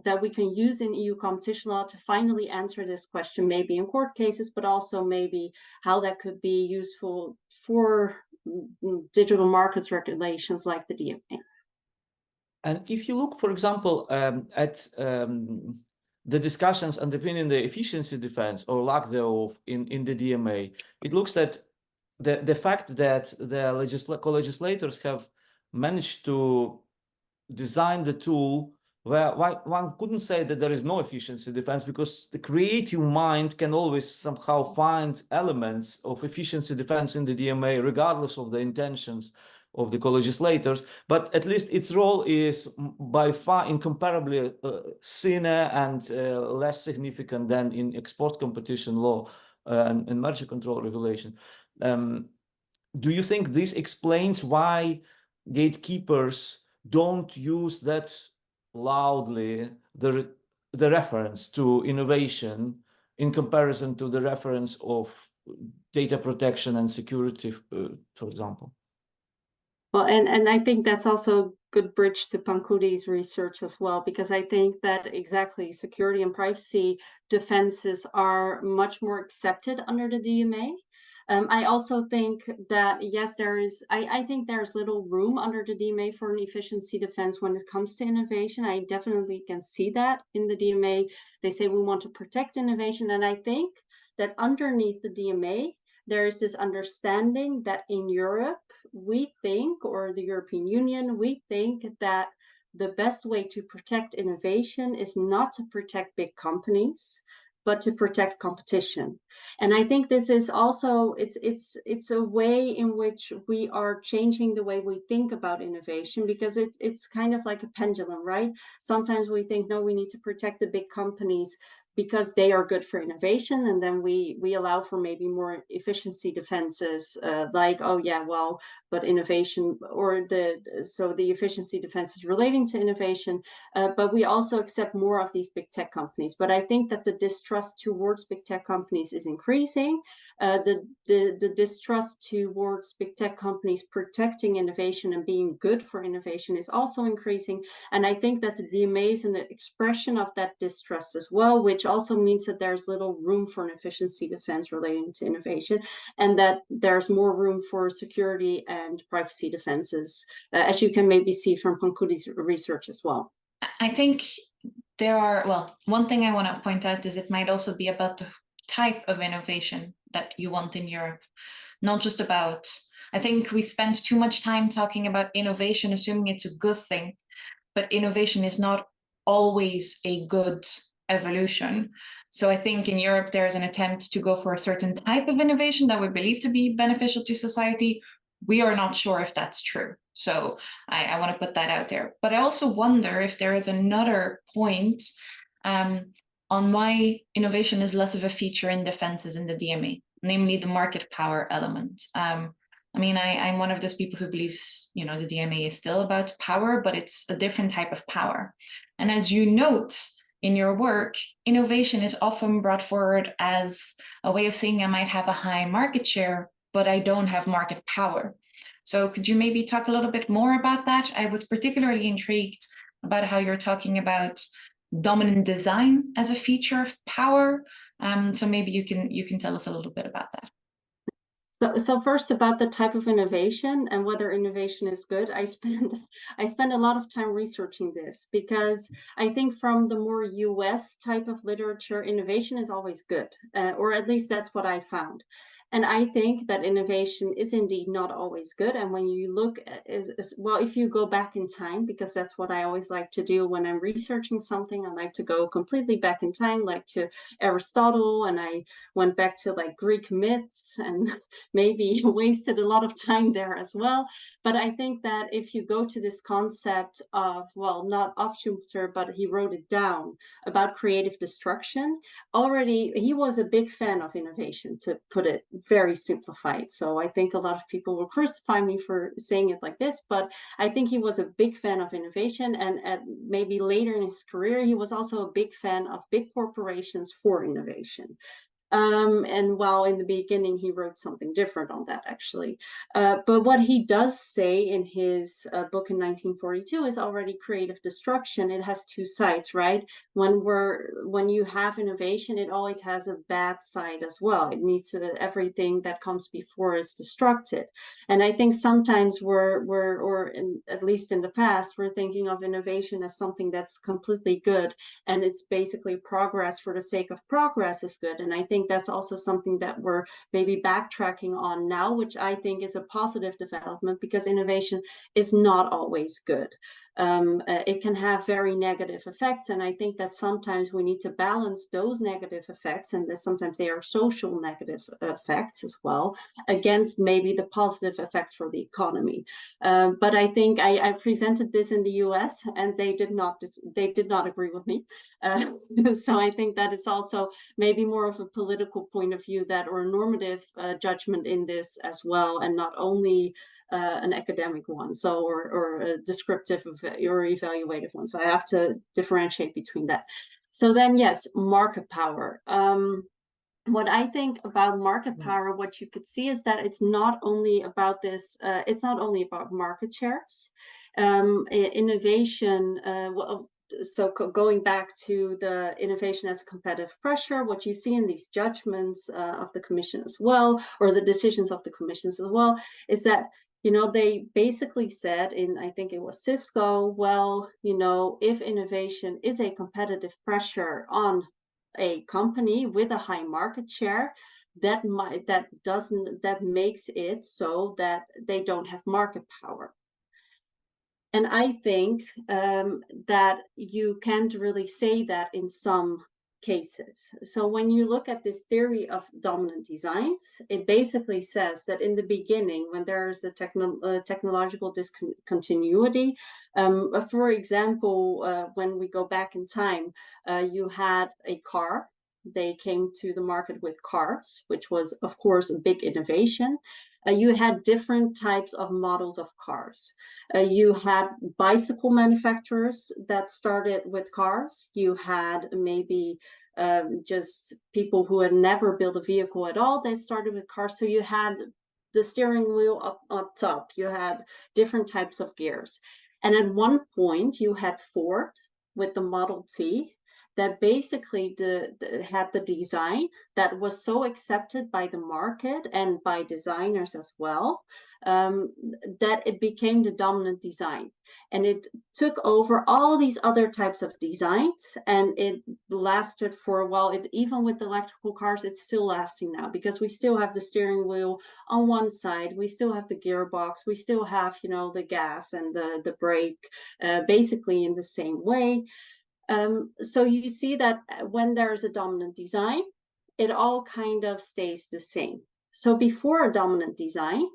that we can use in EU competition law to finally answer this question, maybe in court cases, but also maybe how that could be useful for digital markets regulations like the DMA. And if you look, for example, at the discussions underpinning the efficiency defense or lack thereof in the DMA, it looks at the fact that the co-legislators have managed to design the tool where one couldn't say that there is no efficiency defense, because the creative mind can always somehow find elements of efficiency defense in the DMA, regardless of the intentions of the co-legislators, but at least its role is by far incomparably thinner and less significant than in export competition law and merger control regulation. Do you think this explains why gatekeepers don't use that loudly the reference to innovation in comparison to the reference of data protection and security, for example? Well, and I think that's also a good bridge to Pankhudi's research as well, because I think that exactly security and privacy defenses are much more accepted under the DMA. I also think that, yes, I think there's little room under the DMA for an efficiency defense when it comes to innovation. I definitely can see that in the DMA. They say we want to protect innovation. And I think that underneath the DMA, there is this understanding that in Europe, we think, or the European Union, we think that the best way to protect innovation is not to protect big companies, but to protect competition. And I think this is also, it's a way in which we are changing the way we think about innovation, because it's kind of like a pendulum, right? Sometimes we think, no, we need to protect the big companies because they are good for innovation, and then we allow for maybe more efficiency defenses, like, oh yeah, well, but innovation, or the efficiency defenses relating to innovation, but we also accept more of these big tech companies. But I think that the distrust towards big tech companies is increasing. The distrust towards big tech companies protecting innovation and being good for innovation is also increasing. And I think that the DMA is an expression of that distrust as well, which also means that there's little room for an efficiency defense relating to innovation, and that there's more room for security and privacy defenses, as you can maybe see from Pankhudi's research as well. I think there are, well, one thing I want to point out is it might also be about the type of innovation that you want in Europe, not just about, I think we spend too much time talking about innovation, assuming it's a good thing, but innovation is not always a good evolution. So I think in Europe, there's an attempt to go for a certain type of innovation that we believe to be beneficial to society. We are not sure if that's true. So I want to put that out there. But I also wonder if there is another point on why innovation is less of a feature in defenses in the DMA, namely the market power element. I mean, I'm one of those people who believes, you know, the DMA is still about power, but it's a different type of power. And as you note, in your work, innovation is often brought forward as a way of saying I might have a high market share, but I don't have market power. So could you maybe talk a little bit more about that? I was particularly intrigued about how you're talking about dominant design as a feature of power. So maybe you can tell us a little bit about that. So first, about the type of innovation and whether innovation is good, I spend a lot of time researching this, because I think from the more US type of literature, innovation is always good, or at least that's what I found. And I think that innovation is indeed not always good. And when you look at, well, if you go back in time, because that's what I always like to do when I'm researching something, I like to go completely back in time, like to Aristotle, and I went back to like Greek myths and maybe wasted a lot of time there as well. But I think that if you go to this concept of, well, not of Schumpeter, but he wrote it down about creative destruction, already he was a big fan of innovation, to put it very simplified. So I think a lot of people will crucify me for saying it like this, but I think he was a big fan of innovation. And maybe later in his career, he was also a big fan of big corporations for innovation. And while in the beginning he wrote something different on that, actually. But what he does say in his book in 1942 is already creative destruction. It has two sides, right? When you have innovation, it always has a bad side as well. It needs to, everything that comes before is destructive. And I think sometimes at least in the past, we're thinking of innovation as something that's completely good, and it's basically progress for the sake of progress is good. And I think that's also something that we're maybe backtracking on now, which I think is a positive development, because innovation is not always good. It can have very negative effects, and I think that sometimes we need to balance those negative effects, and sometimes they are social negative effects as well, against maybe the positive effects for the economy. But I think I presented this in the US, and they did not agree with me. So I think that it's also maybe more of a political point of view, that, or a normative judgment in this as well, and not only an academic one, so or a descriptive or evaluative one. So I have to differentiate between that. So then, yes, market power. What I think about market power, what you could see is that it's not only about this. It's not only about market shares. Innovation. So going back to the innovation as a competitive pressure, what you see in these judgments of the Commission as well, or the decisions of the Commissions as well, is that, you know, they basically said in, I think it was Cisco, well, you know, if innovation is a competitive pressure on a company with a high market share, that makes it so that they don't have market power. And I think that you can't really say that in some cases. So when you look at this theory of dominant designs, it basically says that in the beginning, when there's a technological discontinuity, for example, when we go back in time, you had a car. They came to the market with cars, which was, of course, a big innovation. You had different types of models of cars. You had bicycle manufacturers that started with cars. You had maybe just people who had never built a vehicle at all. They started with cars. So you had the steering wheel up top. You had different types of gears. And at one point, you had Ford with the Model T, that basically had the design that was so accepted by the market and by designers as well, that it became the dominant design. And it took over all these other types of designs, and it lasted for a while. Even with the electrical cars, it's still lasting now, because we still have the steering wheel on one side, we still have the gearbox, we still have, you know, the gas and the brake, basically in the same way. So you see that when there's a dominant design, it all kind of stays the same. So before a dominant design,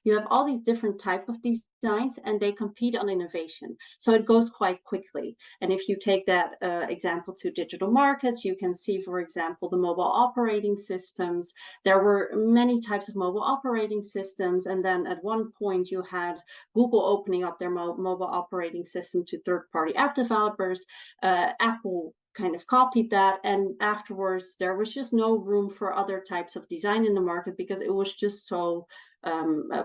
you have all these different types of designs, and they compete on innovation. So it goes quite quickly. And if you take that example to digital markets, you can see, for example, the mobile operating systems. There were many types of mobile operating systems. And then at one point you had Google opening up their mobile operating system to third-party app developers. Apple kind of copied that, and afterwards there was just no room for other types of design in the market because it was just so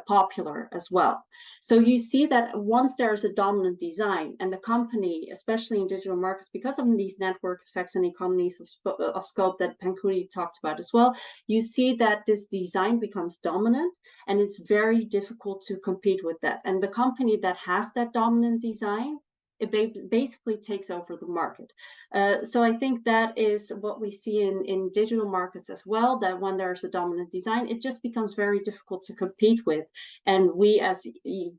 popular as well. So you see that once there's a dominant design and the company, especially in digital markets, because of these network effects and economies of scope that Pankhudi talked about as well, you see that this design becomes dominant and it's very difficult to compete with that. And the company that has that dominant design, it basically takes over the market. So I think that is what we see in digital markets as well, that when there's a dominant design, it just becomes very difficult to compete with. And we as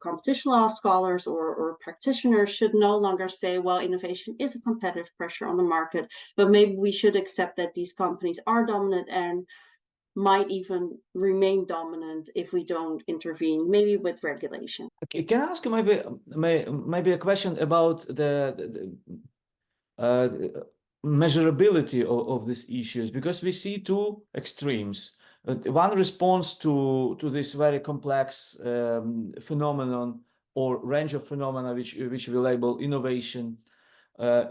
competition law scholars or practitioners should no longer say, well, innovation is a competitive pressure on the market, but maybe we should accept that these companies are dominant and might even remain dominant if we don't intervene, maybe with regulation. Okay, can I ask you maybe a question about the measurability of these issues? Because we see two extremes. One response to this very complex phenomenon or range of phenomena which we label innovation,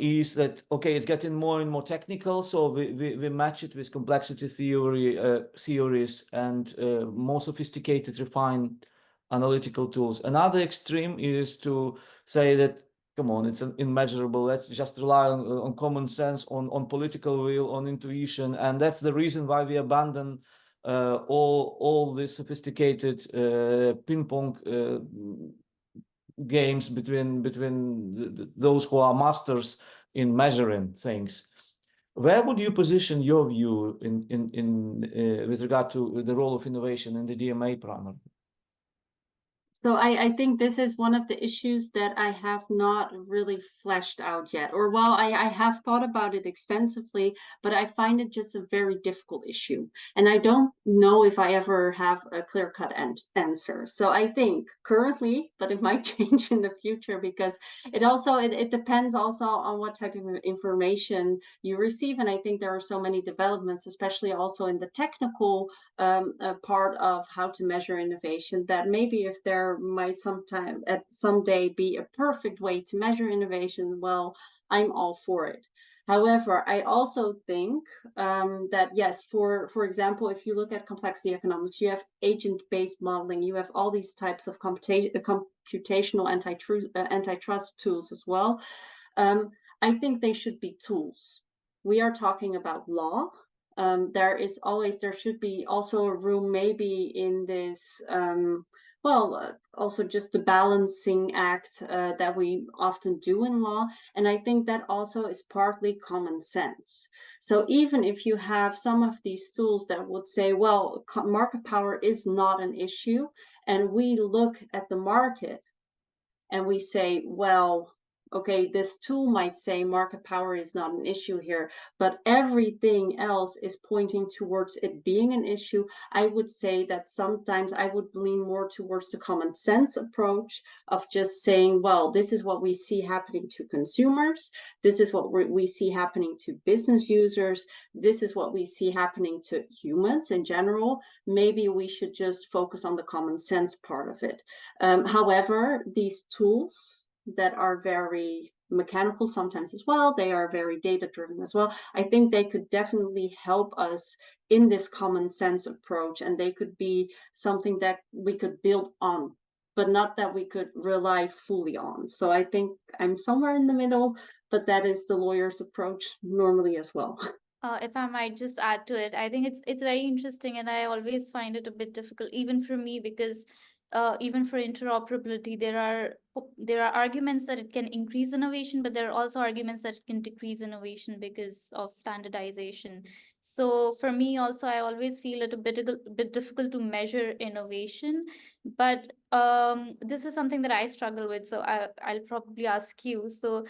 is that, okay, it's getting more and more technical, so we match it with complexity theories and more sophisticated, refined analytical tools. Another extreme is to say that, come on, it's immeasurable, let's just rely on common sense, on political will, on intuition, and that's the reason why we abandon all the sophisticated ping-pong games between those who are masters in measuring things. Where would you position your view in with regard to the role of innovation in the DMA primer? So I think this is one of the issues that I have not really fleshed out yet. Or while I have thought about it extensively, but I find it just a very difficult issue. And I don't know if I ever have a clear-cut answer. So I think currently, but it might change in the future because it depends also on what type of information you receive. And I think there are so many developments, especially also in the technical part of how to measure innovation, that maybe if there might someday be a perfect way to measure innovation, well, I'm all for it. However, I also think that yes, for example, if you look at complexity economics, you have agent-based modeling, you have all these types of computational antitrust tools as well. I think they should be tools. We are talking about law. There should be also a room maybe in this, also just the balancing act that we often do in law. And I think that also is partly common sense. So even if you have some of these tools that would say, well, market power is not an issue, and we look at the market and we say, well, okay, this tool might say market power is not an issue here, but everything else is pointing towards it being an issue. I would say that sometimes I would lean more towards the common sense approach of just saying, well, this is what we see happening to consumers. This is what we see happening to business users. This is what we see happening to humans in general. Maybe we should just focus on the common sense part of it. However, these tools that are very mechanical sometimes as well, they are very data-driven as well, I think they could definitely help us in this common sense approach, and they could be something that we could build on, but not that we could rely fully on. So I think I'm somewhere in the middle, but that is the lawyer's approach normally as well. If I might just add to it, I think it's very interesting, and I always find it a bit difficult, even for me, because even for interoperability, there are arguments that it can increase innovation, but there are also arguments that it can decrease innovation because of standardization. So for me also, I always feel it a bit difficult to measure innovation, but this is something that I struggle with. So I'll probably ask you. So,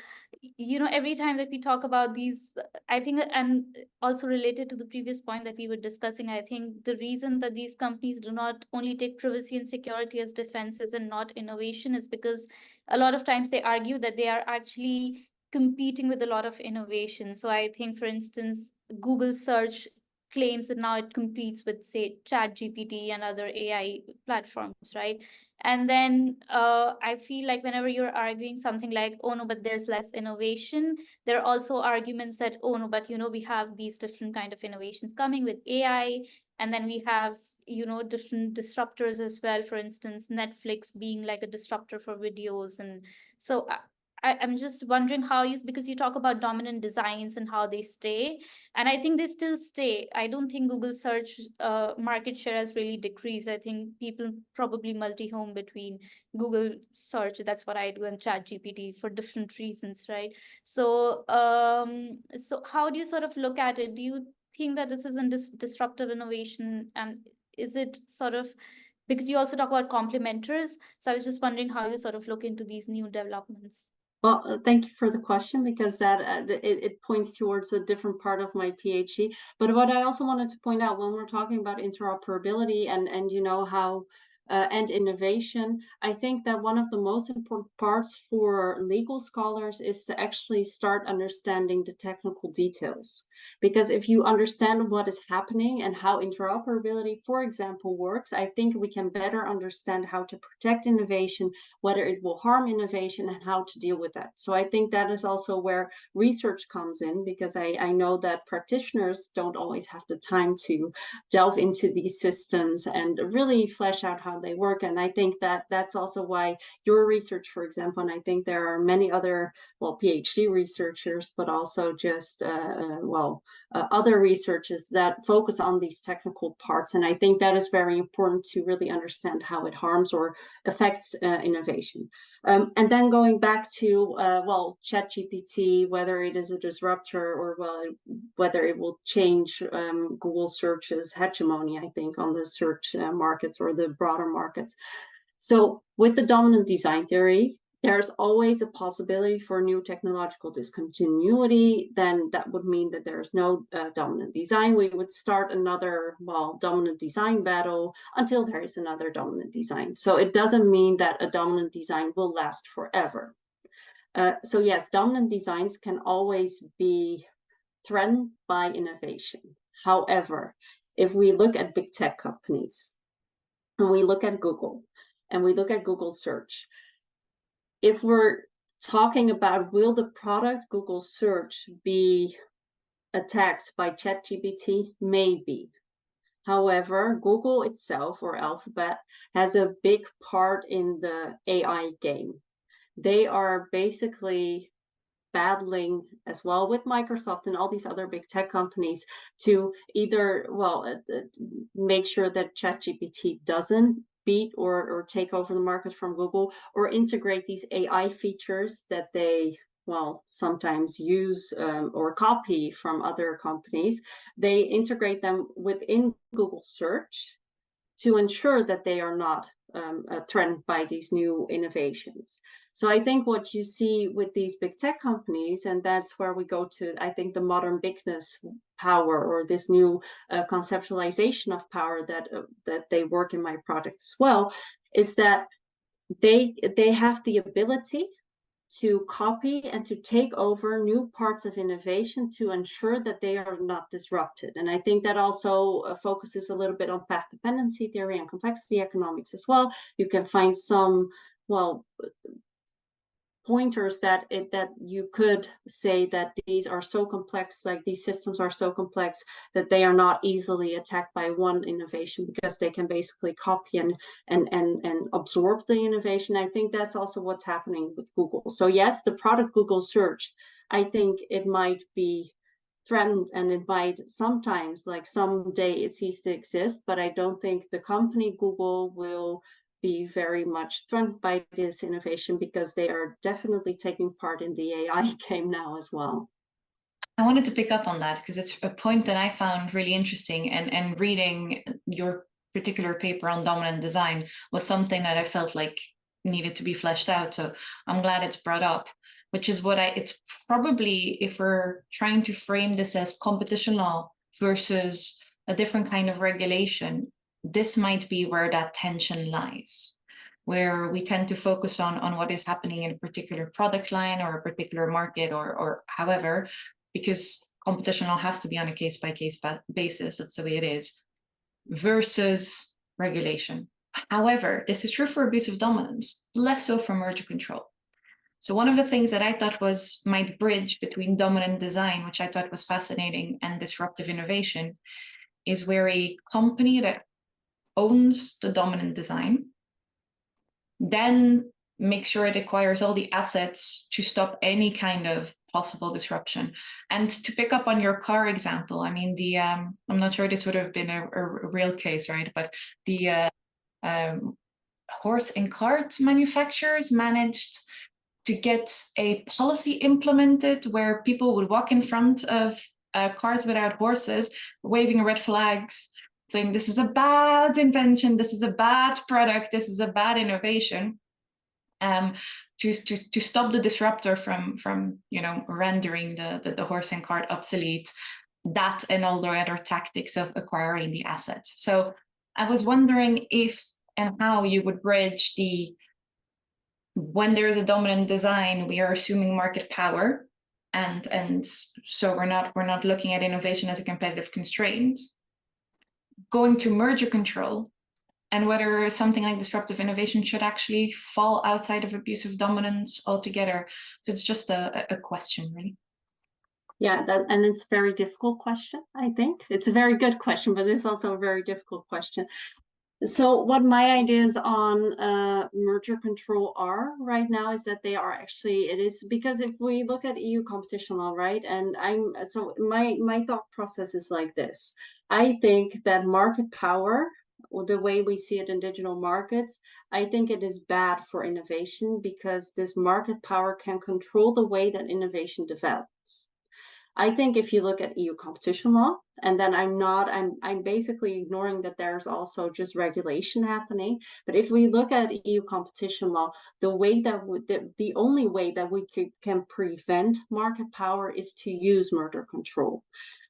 every time that we talk about these, I think, and also related to the previous point that we were discussing, I think the reason that these companies do not only take privacy and security as defenses and not innovation is because a lot of times they argue that they are actually competing with a lot of innovation. So I think, for instance, Google search claims that now it competes with, say, ChatGPT and other AI platforms, right? And then I feel like whenever you're arguing something like, oh no, but there's less innovation, there are also arguments that, oh no, but we have these different kind of innovations coming with AI, and then we have different disruptors as well. For instance, Netflix being like a disruptor for videos. And so I'm just wondering how because you talk about dominant designs and how they stay, and I think they still stay. I don't think Google search market share has really decreased. I think people probably multi-home between Google search, that's what I do, and ChatGPT for different reasons, right? So so how do you sort of look at it? Do you think that this is a disruptive innovation, and is it sort of, because you also talk about complementers, so I was just wondering how you sort of look into these new developments. Well, thank you for the question, because that it points towards a different part of my PhD. But what I also wanted to point out when we're talking about interoperability and how and innovation, I think that one of the most important parts for legal scholars is to actually start understanding the technical details. Because if you understand what is happening and how interoperability, for example, works, I think we can better understand how to protect innovation, whether it will harm innovation, and how to deal with that. So I think that is also where research comes in, because I know that practitioners don't always have the time to delve into these systems and really flesh out how they work. And I think that that's also why your research, for example, and I think there are many other, PhD researchers, but also just, other researchers that focus on these technical parts. And I think that is very important to really understand how it harms or affects innovation. And then going back to, ChatGPT, whether it is a disruptor or whether it will change Google search's hegemony, I think, on the search markets or the broader markets. So with the dominant design theory, there's always a possibility for new technological discontinuity. Then that would mean that there's no dominant design. We would start another, dominant design battle until there is another dominant design. So it doesn't mean that a dominant design will last forever. So yes, dominant designs can always be threatened by innovation. However, if we look at big tech companies, and we look at Google, and we look at Google search, if we're talking about, will the product Google search be attacked by ChatGPT? Maybe. However, Google itself, or Alphabet, has a big part in the AI game. They are basically battling as well with Microsoft and all these other big tech companies to either, make sure that ChatGPT doesn't beat or take over the market from Google, or integrate these AI features that they sometimes use or copy from other companies. They integrate them within Google search to ensure that they are not threatened by these new innovations. So I think what you see with these big tech companies, and that's where we go to, I think, the modern bigness power, or this new conceptualization of power that they work in my project as well, is that they have the ability to copy and to take over new parts of innovation to ensure that they are not disrupted. And I think that also focuses a little bit on path dependency theory and complexity economics as well. You can find some, pointers that you could say that these are so complex, like these systems are so complex that they are not easily attacked by one innovation, because they can basically copy and absorb the innovation. I think that's also what's happening with Google. So yes, the product Google search, I think it might be threatened, and it might sometimes, like someday, it cease to exist, but I don't think the company Google will be very much threatened by this innovation, because they are definitely taking part in the AI game now as well. I wanted to pick up on that because it's a point that I found really interesting, and reading your particular paper on dominant design was something that I felt like needed to be fleshed out. So I'm glad it's brought up, which is it's probably, if we're trying to frame this as competition law versus a different kind of regulation, this might be where that tension lies, where we tend to focus on what is happening in a particular product line or a particular market or however, because competition law has to be on a case-by-case basis, that's the way it is, versus regulation. However, this is true for abuse of dominance, less so for merger control. So one of the things that I thought might bridge between dominant design, which I thought was fascinating, and disruptive innovation, is where a company that owns the dominant design then make sure it acquires all the assets to stop any kind of possible disruption. And to pick up on your car example, I mean, I'm not sure this would have been a real case, right? But the horse and cart manufacturers managed to get a policy implemented where people would walk in front of cars without horses, waving red flags, saying this is a bad invention, this is a bad product, this is a bad innovation, to stop the disruptor from rendering the horse and cart obsolete. That and all the other tactics of acquiring the assets. So I was wondering if and how you would bridge when there is a dominant design, we are assuming market power, and so we're not looking at innovation as a competitive constraint, going to merger control, and whether something like disruptive innovation should actually fall outside of abusive dominance altogether. So it's just a question, really. Yeah, and it's a very difficult question, I think. It's a very good question, but it's also a very difficult question. So what my ideas on merger control are right now is that they are actually, it is because if we look at EU competition law, right, and my thought process is like this. I think that market power, the way we see it in digital markets, I think it is bad for innovation because this market power can control the way that innovation develops. I think if you look at EU competition law, and then I'm basically ignoring that there's also just regulation happening. But if we look at EU competition law, the way that the only way that we can prevent market power is to use merger control.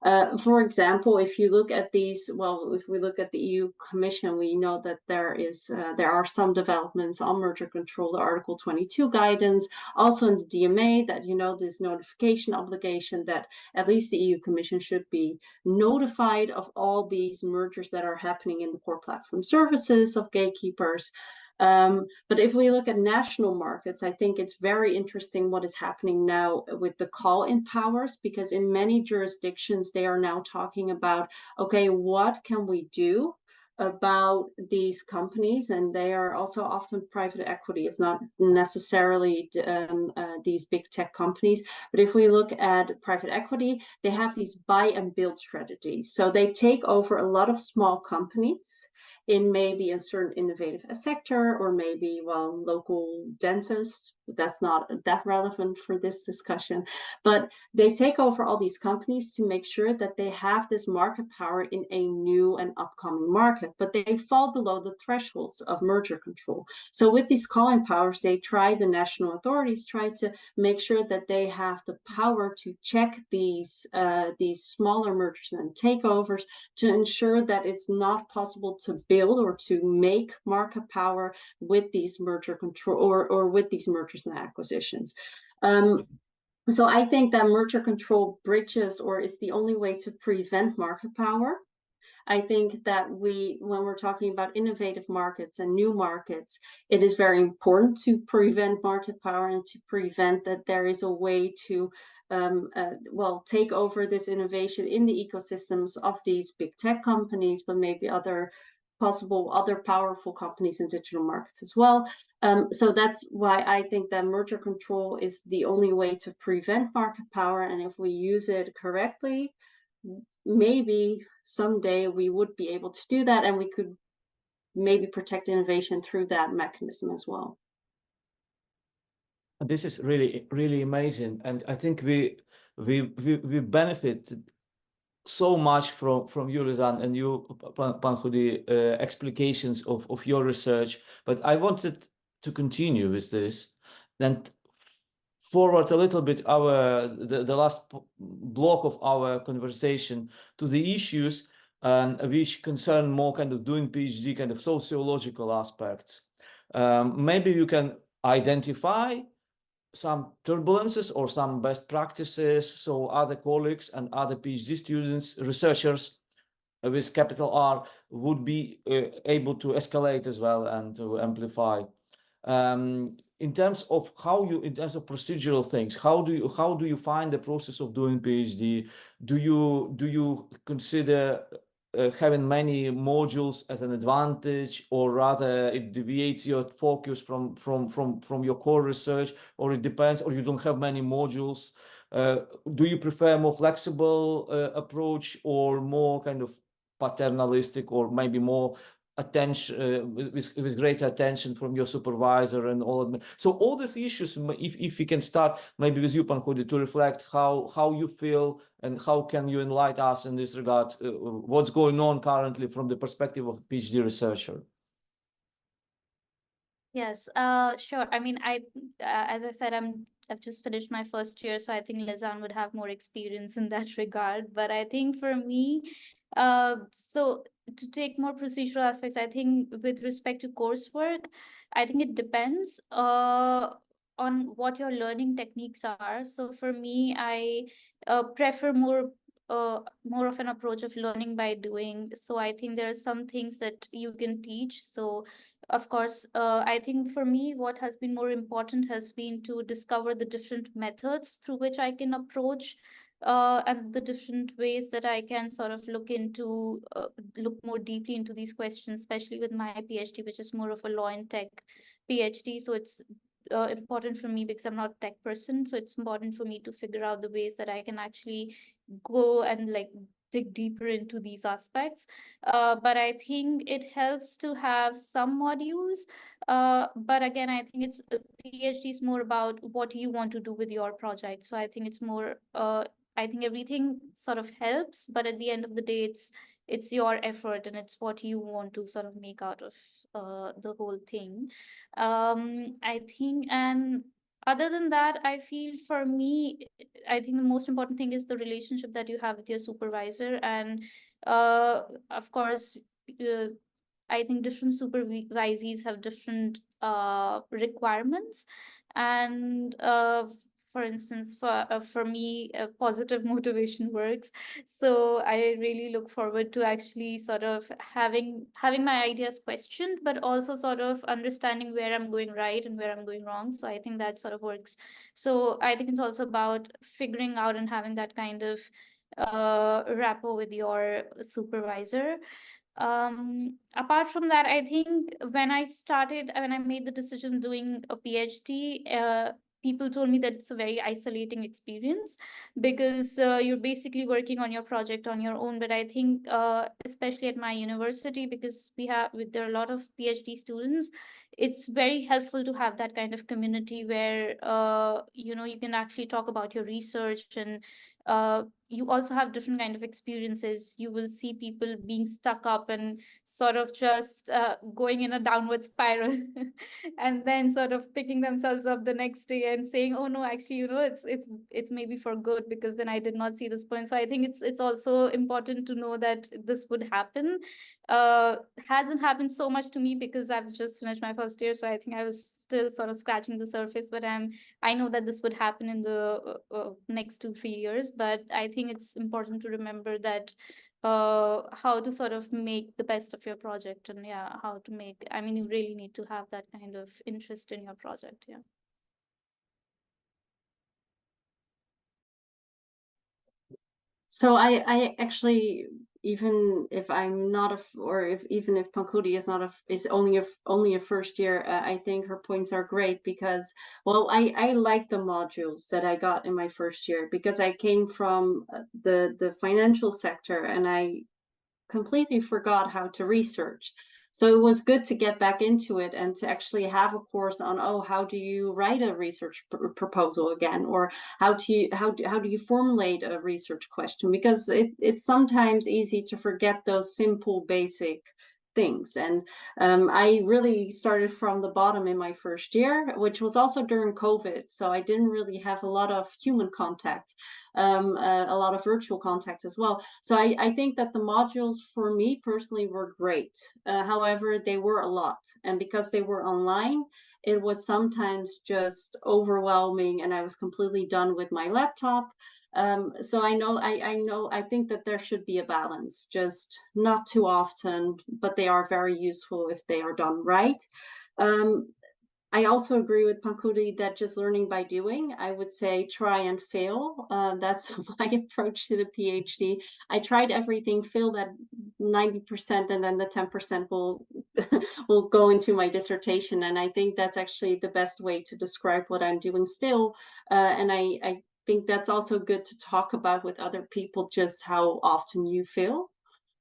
For example, if you look at these, well, if we look at the EU Commission, we know that there are some developments on merger control, the Article 22 guidance, also in the DMA, that this notification obligation that at least the EU Commission should be notified of all these mergers that are happening in the core platform services of gatekeepers. But if we look at national markets, I think it's very interesting what is happening now with the call-in powers, because in many jurisdictions, they are now talking about, okay, what can we do about these companies? And they are also often private equity. It's not necessarily these big tech companies. But if we look at private equity, they have these buy and build strategies. So they take over a lot of small companies in maybe a certain innovative sector, or maybe, well, local dentists. That's not that relevant for this discussion. But they take over all these companies to make sure that they have this market power in a new and upcoming market, but they fall below the thresholds of merger control. So with these calling powers, the national authorities try to make sure that they have the power to check these smaller mergers and takeovers to ensure that it's not possible to build or to make market power with these merger control or with these mergers and acquisitions. So I think that merger control bridges or is the only way to prevent market power. I think that when we're talking about innovative markets and new markets, it is very important to prevent market power and to prevent that there is a way to take over this innovation in the ecosystems of these big tech companies, but maybe other powerful companies in digital markets as well. So that's why I think that merger control is the only way to prevent market power. And if we use it correctly, maybe someday we would be able to do that, and we could maybe protect innovation through that mechanism as well. This is really, really amazing. And I think we benefited so much from you, Lisanne, and you, Pankhudi, explications of your research. But I wanted to continue with this and forward a little bit the last block of our conversation to the issues which concern more kind of doing PhD kind of sociological aspects. Maybe you can identify some turbulences or some best practices, so other colleagues and other PhD students, researchers with capital R would be able to escalate as well and to amplify. In terms of in terms of procedural things, how do you find the process of doing PhD? Do you consider having many modules as an advantage, or rather it deviates your focus from your core research, or it depends, or you don't have many modules? Do you prefer a more flexible approach, or more kind of paternalistic, or maybe more attention with greater attention from your supervisor and all of that? So all these issues, if we can start maybe with you, Pankhudi, to reflect how you feel and how can you enlighten us in this regard, what's going on currently from the perspective of a PhD researcher. Yes, sure. I mean, as I said, I've just finished my first year, so I think Lisanne would have more experience in that regard. But I think for me, so to take more procedural aspects, I think with respect to coursework, I think it depends on what your learning techniques are. So for me, I prefer more of an approach of learning by doing. So I think there are some things that you can teach. So of course, I think for me, what has been more important has been to discover the different methods through which I can approach and the different ways that I can sort of look more deeply into these questions, especially with my PhD, which is more of a law and tech PhD. So it's important for me because I'm not a tech person. So it's important for me to figure out the ways that I can actually go and like dig deeper into these aspects. But I think it helps to have some modules. But again, I think it's PhD is more about what you want to do with your project. So I think it's more, I think everything sort of helps, but at the end of the day, it's your effort and it's what you want to sort of make out of the whole thing. I think, and other than that, I feel for me, I think the most important thing is the relationship that you have with your supervisor. And of course, I think different supervisees have different requirements. And for instance, for me, positive motivation works. So I really look forward to actually sort of having my ideas questioned, but also sort of understanding where I'm going right and where I'm going wrong. So I think that sort of works. So I think it's also about figuring out and having that kind of rapport with your supervisor. Apart from that, I think when I made the decision doing a PhD, people told me that it's a very isolating experience because you're basically working on your project on your own. But I think, especially at my university, because there are a lot of PhD students, it's very helpful to have that kind of community where you can actually talk about your research, and you also have different kind of experiences. You will see people being stuck up and sort of just going in a downward spiral and then sort of picking themselves up the next day and saying, oh no, actually, it's maybe for good, because then I did not see this point. So I think it's also important to know that this would happen. Hasn't happened so much to me because I've just finished my first year, so I think I was still sort of scratching the surface, but I know that this would happen in the next 2-3 years. But I think it's important to remember that how to sort of make the best of your project, and how to make, I mean, you really need to have that kind of interest in your project. So I actually, even if I'm not even if Pankhudi is only a first year, I think her points are great because, well, I like the modules that I got in my first year because I came from the financial sector and I completely forgot how to research. So it was good to get back into it and to actually have a course on, how do you write a research proposal again, or how do you formulate a research question, because it's sometimes easy to forget those simple basic things. And I really started from the bottom in my first year, which was also during COVID. So I didn't really have a lot of human contact, a lot of virtual contact as well. So I think that the modules for me personally were great. However, they were a lot. And because they were online, it was sometimes just overwhelming and I was completely done with my laptop. So I think that there should be a balance, just not too often, but they are very useful if they are done right. I also agree with Pankhudi that just learning by doing, I would say try and fail. That's my approach to the PhD. I tried everything, failed at 90%, and then the 10% will will go into my dissertation. And I think that's actually the best way to describe what I'm doing still. And I think that's also good to talk about with other people, just how often you fail,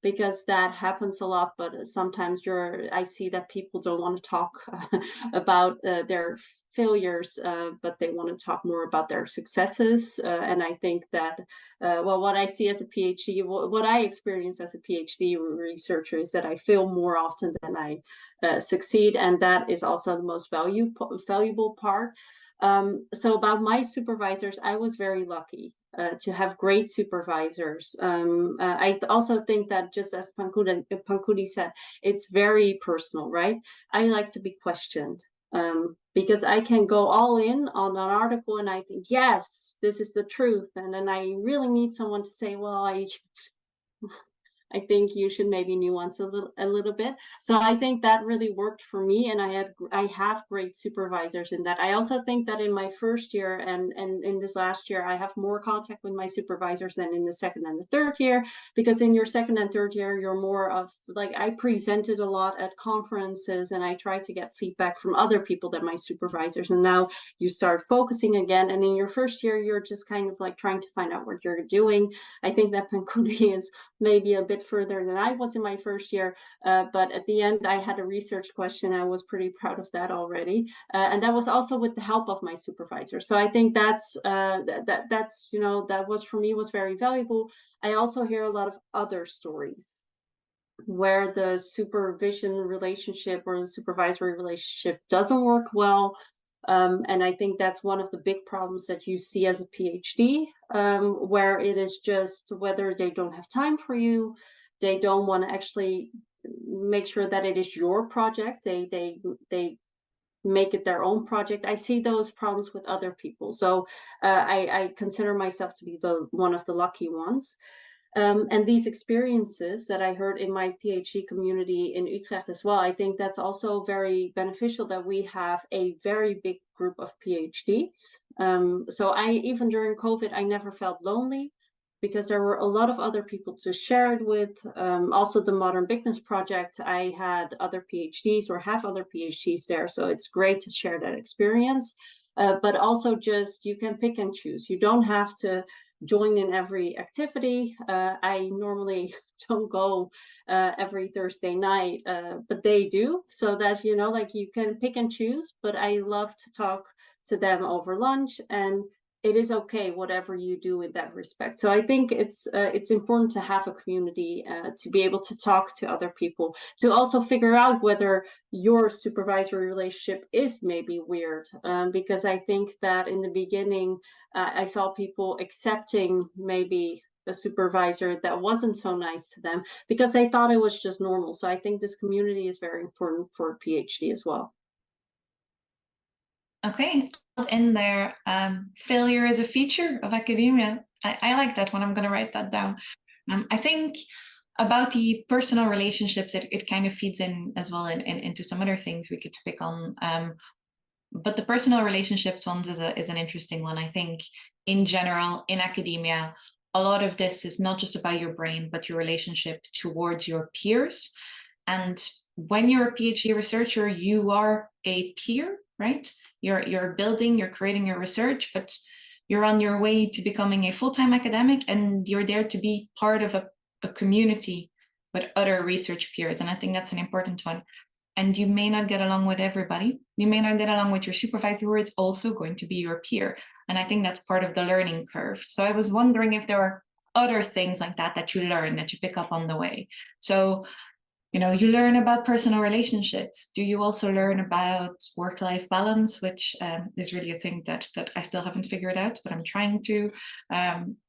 because that happens a lot, but sometimes I see that people don't want to talk about their failures, but they want to talk more about their successes. And I think that, well, what I see as a PhD, what I experience as a PhD researcher is that I fail more often than I succeed. And that is also the most valuable part. So about my supervisors, I was very lucky to have great supervisors. I also think that, just as Pankhudi said, it's very personal, right? I like to be questioned because I can go all in on an article and I think, yes, this is the truth. And then I really need someone to say, well, I think you should maybe nuance a little bit. So I think that really worked for me, and I have great supervisors in that. I also think that in my first year and in this last year, I have more contact with my supervisors than in the second and the third year, because in your second and third year, you're more of like, I presented a lot at conferences and I tried to get feedback from other people than my supervisors. And now you start focusing again. And in your first year, you're just kind of like trying to find out what you're doing. I think that Pankhudi is maybe a bit further than I was in my first year, but at the end I had a research question. I was pretty proud of that already, and that was also with the help of my supervisor. So I think that's you know, that was for me was very valuable. I also hear a lot of other stories where the supervision relationship or the supervisory relationship doesn't work well. And I think that's one of the big problems that you see as a PhD, where it is just whether they don't have time for you, they don't want to actually make sure that it is your project. They make it their own project. I see those problems with other people. So I consider myself to be one of the lucky ones. And these experiences that I heard in my PhD community in Utrecht as well, I think that's also very beneficial, that we have a very big group of PhDs. So even during COVID, I never felt lonely, because there were a lot of other people to share it with. Also the Modern Bigness Project, I had other PhDs or have other PhDs there. So it's great to share that experience. But also just, you can pick and choose. You don't have to join in every activity. I normally don't go every Thursday night, but they do. So that, you know, like you can pick and choose, but I love to talk to them over lunch, and it is okay whatever you do in that respect. So I think it's important to have a community, to be able to talk to other people, to also figure out whether your supervisory relationship is maybe weird, because I think that in the beginning I saw people accepting maybe a supervisor that wasn't so nice to them because they thought it was just normal. So I think this community is very important for a PhD as well. Okay, in there, failure is a feature of academia. I like that one. I'm going to write that down. I think about the personal relationships, it kind of feeds in as well into some other things we could pick on. But the personal relationships ones is an interesting one. I think in general, in academia, a lot of this is not just about your brain, but your relationship towards your peers. And when you're a PhD researcher, you are a peer, right? You're building, you're creating your research, but you're on your way to becoming a full-time academic, and you're there to be part of a community with other research peers. And I think that's an important one. And you may not get along with everybody. You may not get along with your supervisor, who is also going to be your peer. And I think that's part of the learning curve. So I was wondering if there are other things like that you learn, that you pick up on the way. So, you know, you learn about personal relationships. Do you also learn about work-life balance, which is really a thing that I still haven't figured out, but I'm trying to.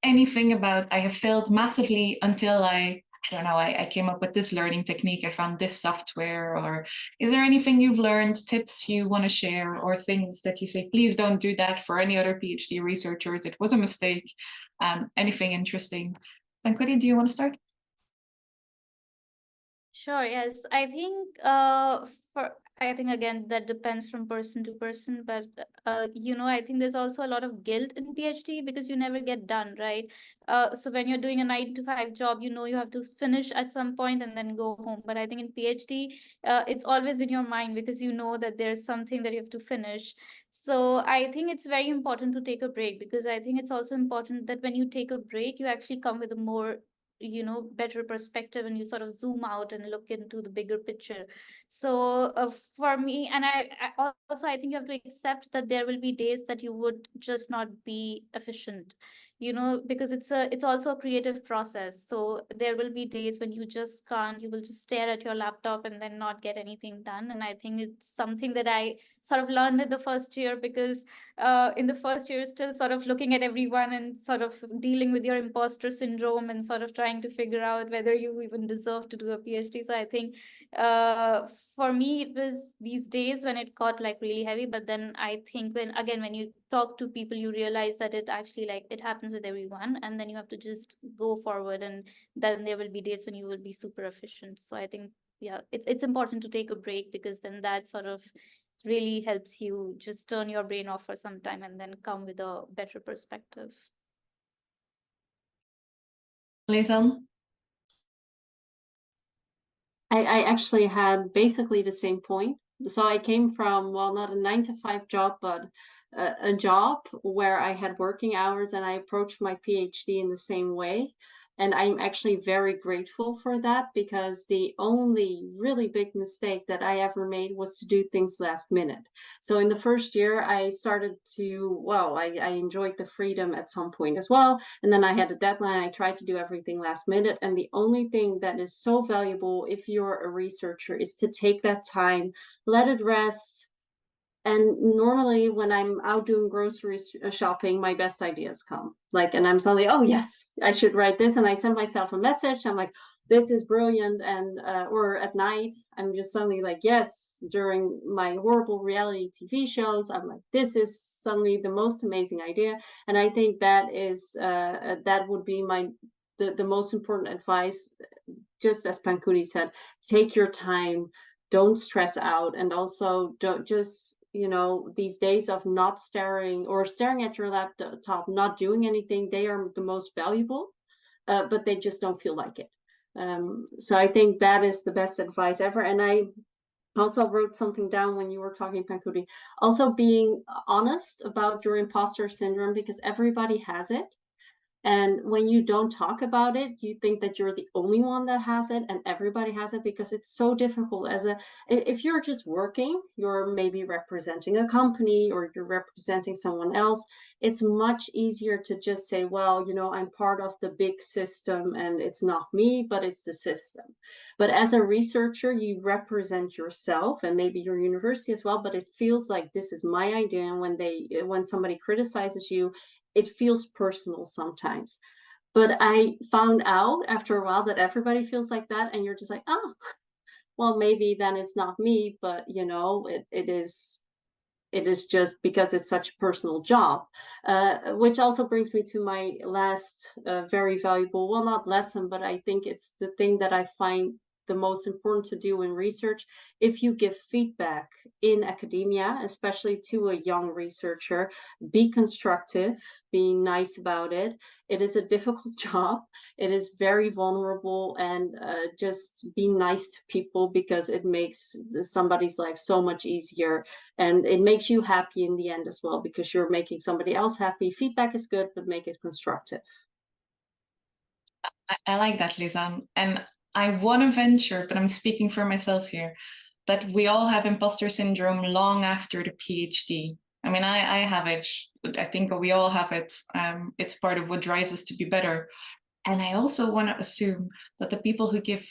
Anything about, I have failed massively until I I don't know, I came up with this learning technique, I found this software, or is there anything you've learned, tips you want to share, or things that you say, please don't do that for any other PhD researchers, it was a mistake, anything interesting? Pankhudi, do you want to start? Sure, yes. I think again that depends from person to person, but I think there's also a lot of guilt in PhD because you never get done, right? So when you're doing a 9 to 5 job, you have to finish at some point and then go home. But I think in PhD, it's always in your mind because you know that there's something that you have to finish. So I think it's very important to take a break, because I think it's also important that when you take a break, you actually come with a more better perspective, and you sort of zoom out and look into the bigger picture. So for me, and I also, I think you have to accept that there will be days that you would just not be efficient, because it's also a creative process. So there will be days when you just can't, you will just stare at your laptop and then not get anything done. And I think it's something that I sort of learned in the first year, because in the first year, still sort of looking at everyone and sort of dealing with your imposter syndrome and sort of trying to figure out whether you even deserve to do a PhD. So I think for me, it was these days when it got like really heavy. But then I think when you talk to people, you realize that it actually, like, it happens with everyone, and then you have to just go forward, and then there will be days when you will be super efficient. So I think, yeah, it's important to take a break, because then that sort of really helps you just turn your brain off for some time and then come with a better perspective. Lisanne? I actually had basically the same point. So I came from, well, not a 9 to 5 job, but a job where I had working hours, and I approached my PhD in the same way. And I'm actually very grateful for that, because the only really big mistake that I ever made was to do things last minute. So in the first year, I started to, I enjoyed the freedom at some point as well. And then I had a deadline. I tried to do everything last minute. And the only thing that is so valuable if you're a researcher is to take that time, let it rest. And normally when I'm out doing grocery shopping, my best ideas come. And I'm suddenly, oh yes, I should write this. And I send myself a message. I'm like, this is brilliant. And or at night, I'm just suddenly like, yes, during my horrible reality TV shows, I'm like, this is suddenly the most amazing idea. And I think that is that would be the most important advice. Just as Pankhudi said, take your time, don't stress out, and also don't just, these days of not staring at your laptop, not doing anything, they are the most valuable, but they just don't feel like it. So I think that is the best advice ever. And I also wrote something down when you were talking, Pankhudi, also being honest about your imposter syndrome, because everybody has it. And when you don't talk about it, you think that you're the only one that has it, and everybody has it, because it's so difficult. If you're just working, you're maybe representing a company or you're representing someone else, it's much easier to just say, well, I'm part of the big system and it's not me, but it's the system. But as a researcher, you represent yourself and maybe your university as well, but it feels like this is my idea. And when somebody criticizes you, it feels personal sometimes. But I found out after a while that everybody feels like that, and you're just like, oh, well, maybe then it's not me, but it is just because it's such a personal job. Which also brings me to my last very valuable, well, not lesson, but I think it's the thing that I find the most important to do in research. If you give feedback in academia, especially to a young researcher, be constructive, be nice about it. It is a difficult job. It is very vulnerable, and just be nice to people, because it makes somebody's life so much easier, and it makes you happy in the end as well, because you're making somebody else happy. Feedback is good, but make it constructive. I like that, Lisanne. And I want to venture, but I'm speaking for myself here, that we all have imposter syndrome long after the PhD. I mean, I have it. I think we all have it. It's part of what drives us to be better. And I also want to assume that the people who give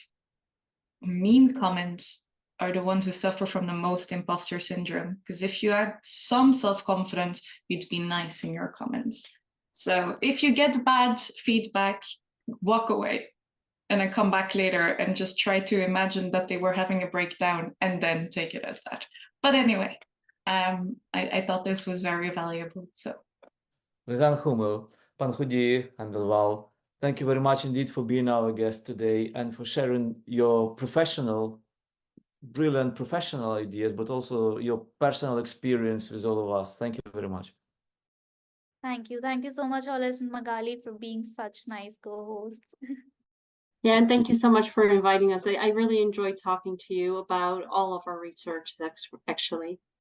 mean comments are the ones who suffer from the most imposter syndrome. Because if you had some self-confidence, you'd be nice in your comments. So if you get bad feedback, walk away. and then come back later and just try to imagine that they were having a breakdown and then take it as that. But anyway, I thought this was very valuable. So Lisanne Hummel, Pankhudi Khandelwal, thank you very much indeed for being our guest today and for sharing your brilliant professional ideas, but also your personal experience with all of us. Thank you very much. Thank you. Thank you so much, Oles and Magali, for being such nice co-hosts. Yeah, and thank you so much for inviting us. I really enjoyed talking to you about all of our research, actually.